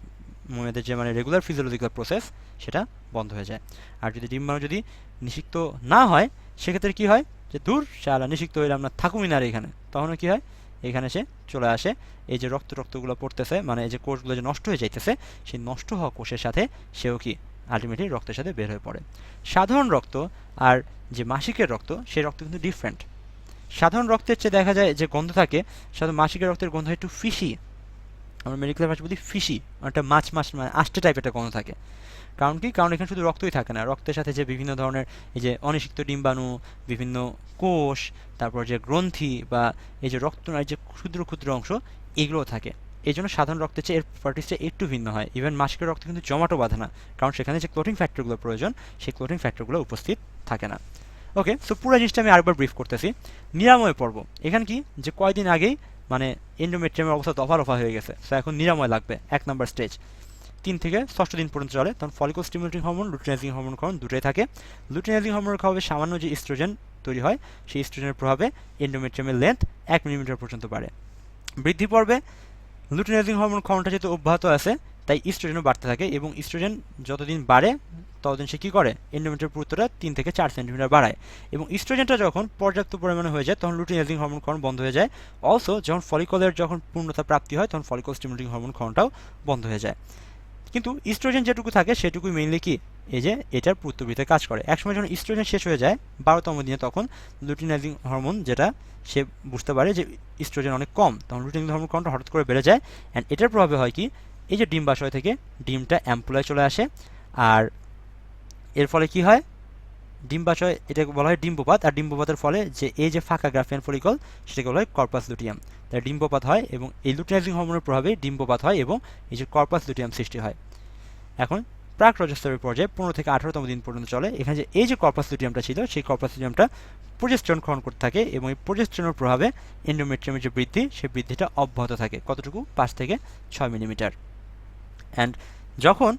A: মেয়েদের যে মানে রেগুলার ফিজিওলজিক্যাল প্রসেস সেটা বন্ধ হয়ে যায়। আর যদি ডিম্বাণু যদি নিষিক্ত না হয়, সেক্ষেত্রে কি হয় যে দূর শালা নিষিক্ত হইলে আমরা থাকুমি না আর এখানে, তখনও কি হয়, এখানে সে চলে আসে। এই যে রক্তগুলো পড়তেছে, মানে এই যে কোষগুলো যে নষ্ট হয়ে যাইতেছে, সেই নষ্ট হওয়া কোষের সাথে সেও কি আলটিমেটলি রক্তের সাথে বের হয়ে পড়ে। সাধারণ রক্ত আর যে মাসিকের রক্ত, সেই রক্ত কিন্তু ডিফারেন্ট। সাধারণ রক্তের চেয়ে দেখা যায় যে গন্ধ থাকে, সাধারণ মাসিকের রক্তের গন্ধ একটু ফিশি, আমরা মেডিকেল ভাষা বলি ফিশি, একটা মাছ মানে আষ্টে টাইপের একটা গন্ধ থাকে। কারণ কি, কারণ এখানে শুধু রক্তই থাকে না, রক্তের সাথে যে বিভিন্ন ধরনের এই যে অনিষিক্ত ডিম্বাণু, বিভিন্ন কোষ, তারপর যে গ্রন্থি বা এই যে রক্তনালীর যে ক্ষুদ্র ক্ষুদ্র অংশ, এগুলোও থাকে। এই জন্য সাধারণ রক্তের চেয়ে এর প্রপার্টিসটা একটু ভিন্ন হয়। ইভেন মাসিকের রক্তে কিন্তু জমাটও বাঁধে না, কারণ সেখানে যে ক্লোটিং ফ্যাক্টরগুলো প্রয়োজন, সেই ক্লোটিং ফ্যাক্টরগুলো উপস্থিত থাকে না। ওকে, সো পুরো জিনিসটা আমি আরেকবার ব্রিফ করতেছি। নিরাময় পর্ব, এখানে কি যে কয়দিন আগেই মানে এন্ডোমেট্রিয়ামের অবস্থা দফা হয়ে গেছে, সো এখন নিরাময় লাগবে। 1 নাম্বার স্টেজ 3 থেকে 6 দিন পর্যন্ত চলে, তখন follicle stimulating hormone, luteinising hormone খাওয়ান দুটোই থাকে। লুটিনাইজিং হরমোনের খাওয়াবে সামান্য যে ইস্ট্রোজেন তৈরি হয়, সেই ইস্ট্রোজেনের প্রভাবে এন্ডোমেট্রিয়ামের লেন্থ 1 মিলিমিটার পর্যন্ত বাড়ে। বৃদ্ধি পর্বে লুটিনাইজিং হরমোন খাওয়ানোটা যেহেতু অব্যাহত আছে, তাই ইস্ট্রোজেনও বাড়তে থাকে, এবং ইস্ট্রোজেন যতদিন বাড়ে ততদিন সে কী করে, এন্ডোমেট্রিয়ামের পুরুত্বটা 3 থেকে 4 সেন্টিমিটার বাড়ায়। এবং ইস্ট্রোজেনটা যখন পর্যাপ্ত পরিমাণে হয়ে যায়, তখন লুটিনাইজিং হরমোন খাওয়ানো বন্ধ হয়ে যায়। অলসো যখন ফলিকলের যখন পূর্ণতা প্রাপ্তি হয়, তখন ফলিকল স্টিমুলেটিং হরমোন খাওয়ানোটাও বন্ধ হয়ে যায়। কিন্তু ইস্ট্রোজেন যেটুকু থাকে সেটুকুই মেইনলি কি, এই যে এটার পুত্রবৃত্তে কাজ করে। একসময় যখন ইস্ট্রোজেন শেষ হয়ে যায় 12তম দিনে, তখন লুটিনাইজিং হরমোন যেটা সে বুঝতে পারে যে ইস্ট্রোজেন অনেক কম, তখন লুটিনাইজিং হরমোন কাউন্টটা হঠাৎ করে বেড়ে যায়। অ্যান্ড এটার প্রভাবে হয় কি, এই যে ডিম্বাশয় থেকে ডিমটা অ্যাম্পুলায় চলে আসে, আর এর ফলে কি হয়, ডিম্বাশয়, এটাকে বলা হয় ডিম্বপাত, আর ডিম্বপাতের ফলে যে এই যে ফাঁকা গ্রাফিয়ান ফলিকল, সেটাকে বলা হয় কর্পাস লুটিয়াম। তাই ডিম্বপাত হয়, এবং এই লুটিনাইজিং হরমোনের প্রভাবে ডিম্বপাত হয়, এবং এই যে কর্পাস লুটিয়াম সৃষ্টি হয়। এখন প্রাক রজস্তরের পর্যায়ে 15 থেকে 18তম দিন পর্যন্ত চলে। এখানে যে এই যে কর্পাস লুটিয়ামটা ছিল, সেই কর্পাস লুটিয়ামটা প্রোজেস্টেরন গ্রহণ করতে থাকে, এবং এই প্রোজেস্টেরনের প্রভাবে এন্ডোমেট্রিয়ামের যে বৃদ্ধি, সেই বৃদ্ধিটা অব্যাহত থাকে। কতটুকু, 5 থেকে 6 মিলিমিটার। অ্যান্ড যখন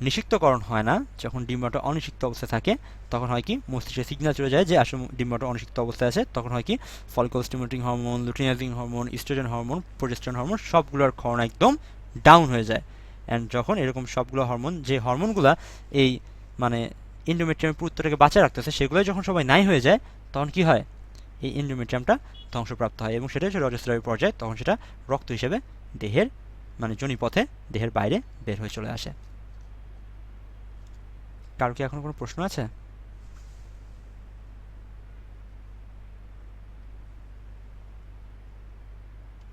A: নিষিক্তকরণ হয় না, যখন ডিম্বাণুটা অনিষিক্ত অবস্থায় থাকে, তখন হয় কি, মস্তিষ্কে সিগন্যাল চলে যায় যে আসলে ডিম্বাণুটা অনিষিক্ত অবস্থায় আছে। তখন হয় কি, follicle stimulating hormone, luteinising hormone, oestrogen hormone, progesterone hormone সবগুলোর ক্ষরণ একদম ডাউন হয়ে যায়। অ্যান্ড যখন এরকম সবগুলো হরমোন, যে হরমোনগুলো এই মানে এন্ডোমেট্রিয়ামের পুরুত্বটাকে বাঁচিয়ে রাখতেছে, সেগুলোই যখন সবাই নাই হয়ে যায়, তখন কি হয়, এই এন্ডোমেট্রিয়ামটা ধ্বংসপ্রাপ্ত হয়, এবং সেটা হচ্ছে রজস্রাবী পর্যায়ে। তখন সেটা রক্ত হিসেবে দেহের মানে যোনিপথে দেহের বাইরে বের হয়ে চলে আসে। কারো কি এখন কোনো প্রশ্ন আছে?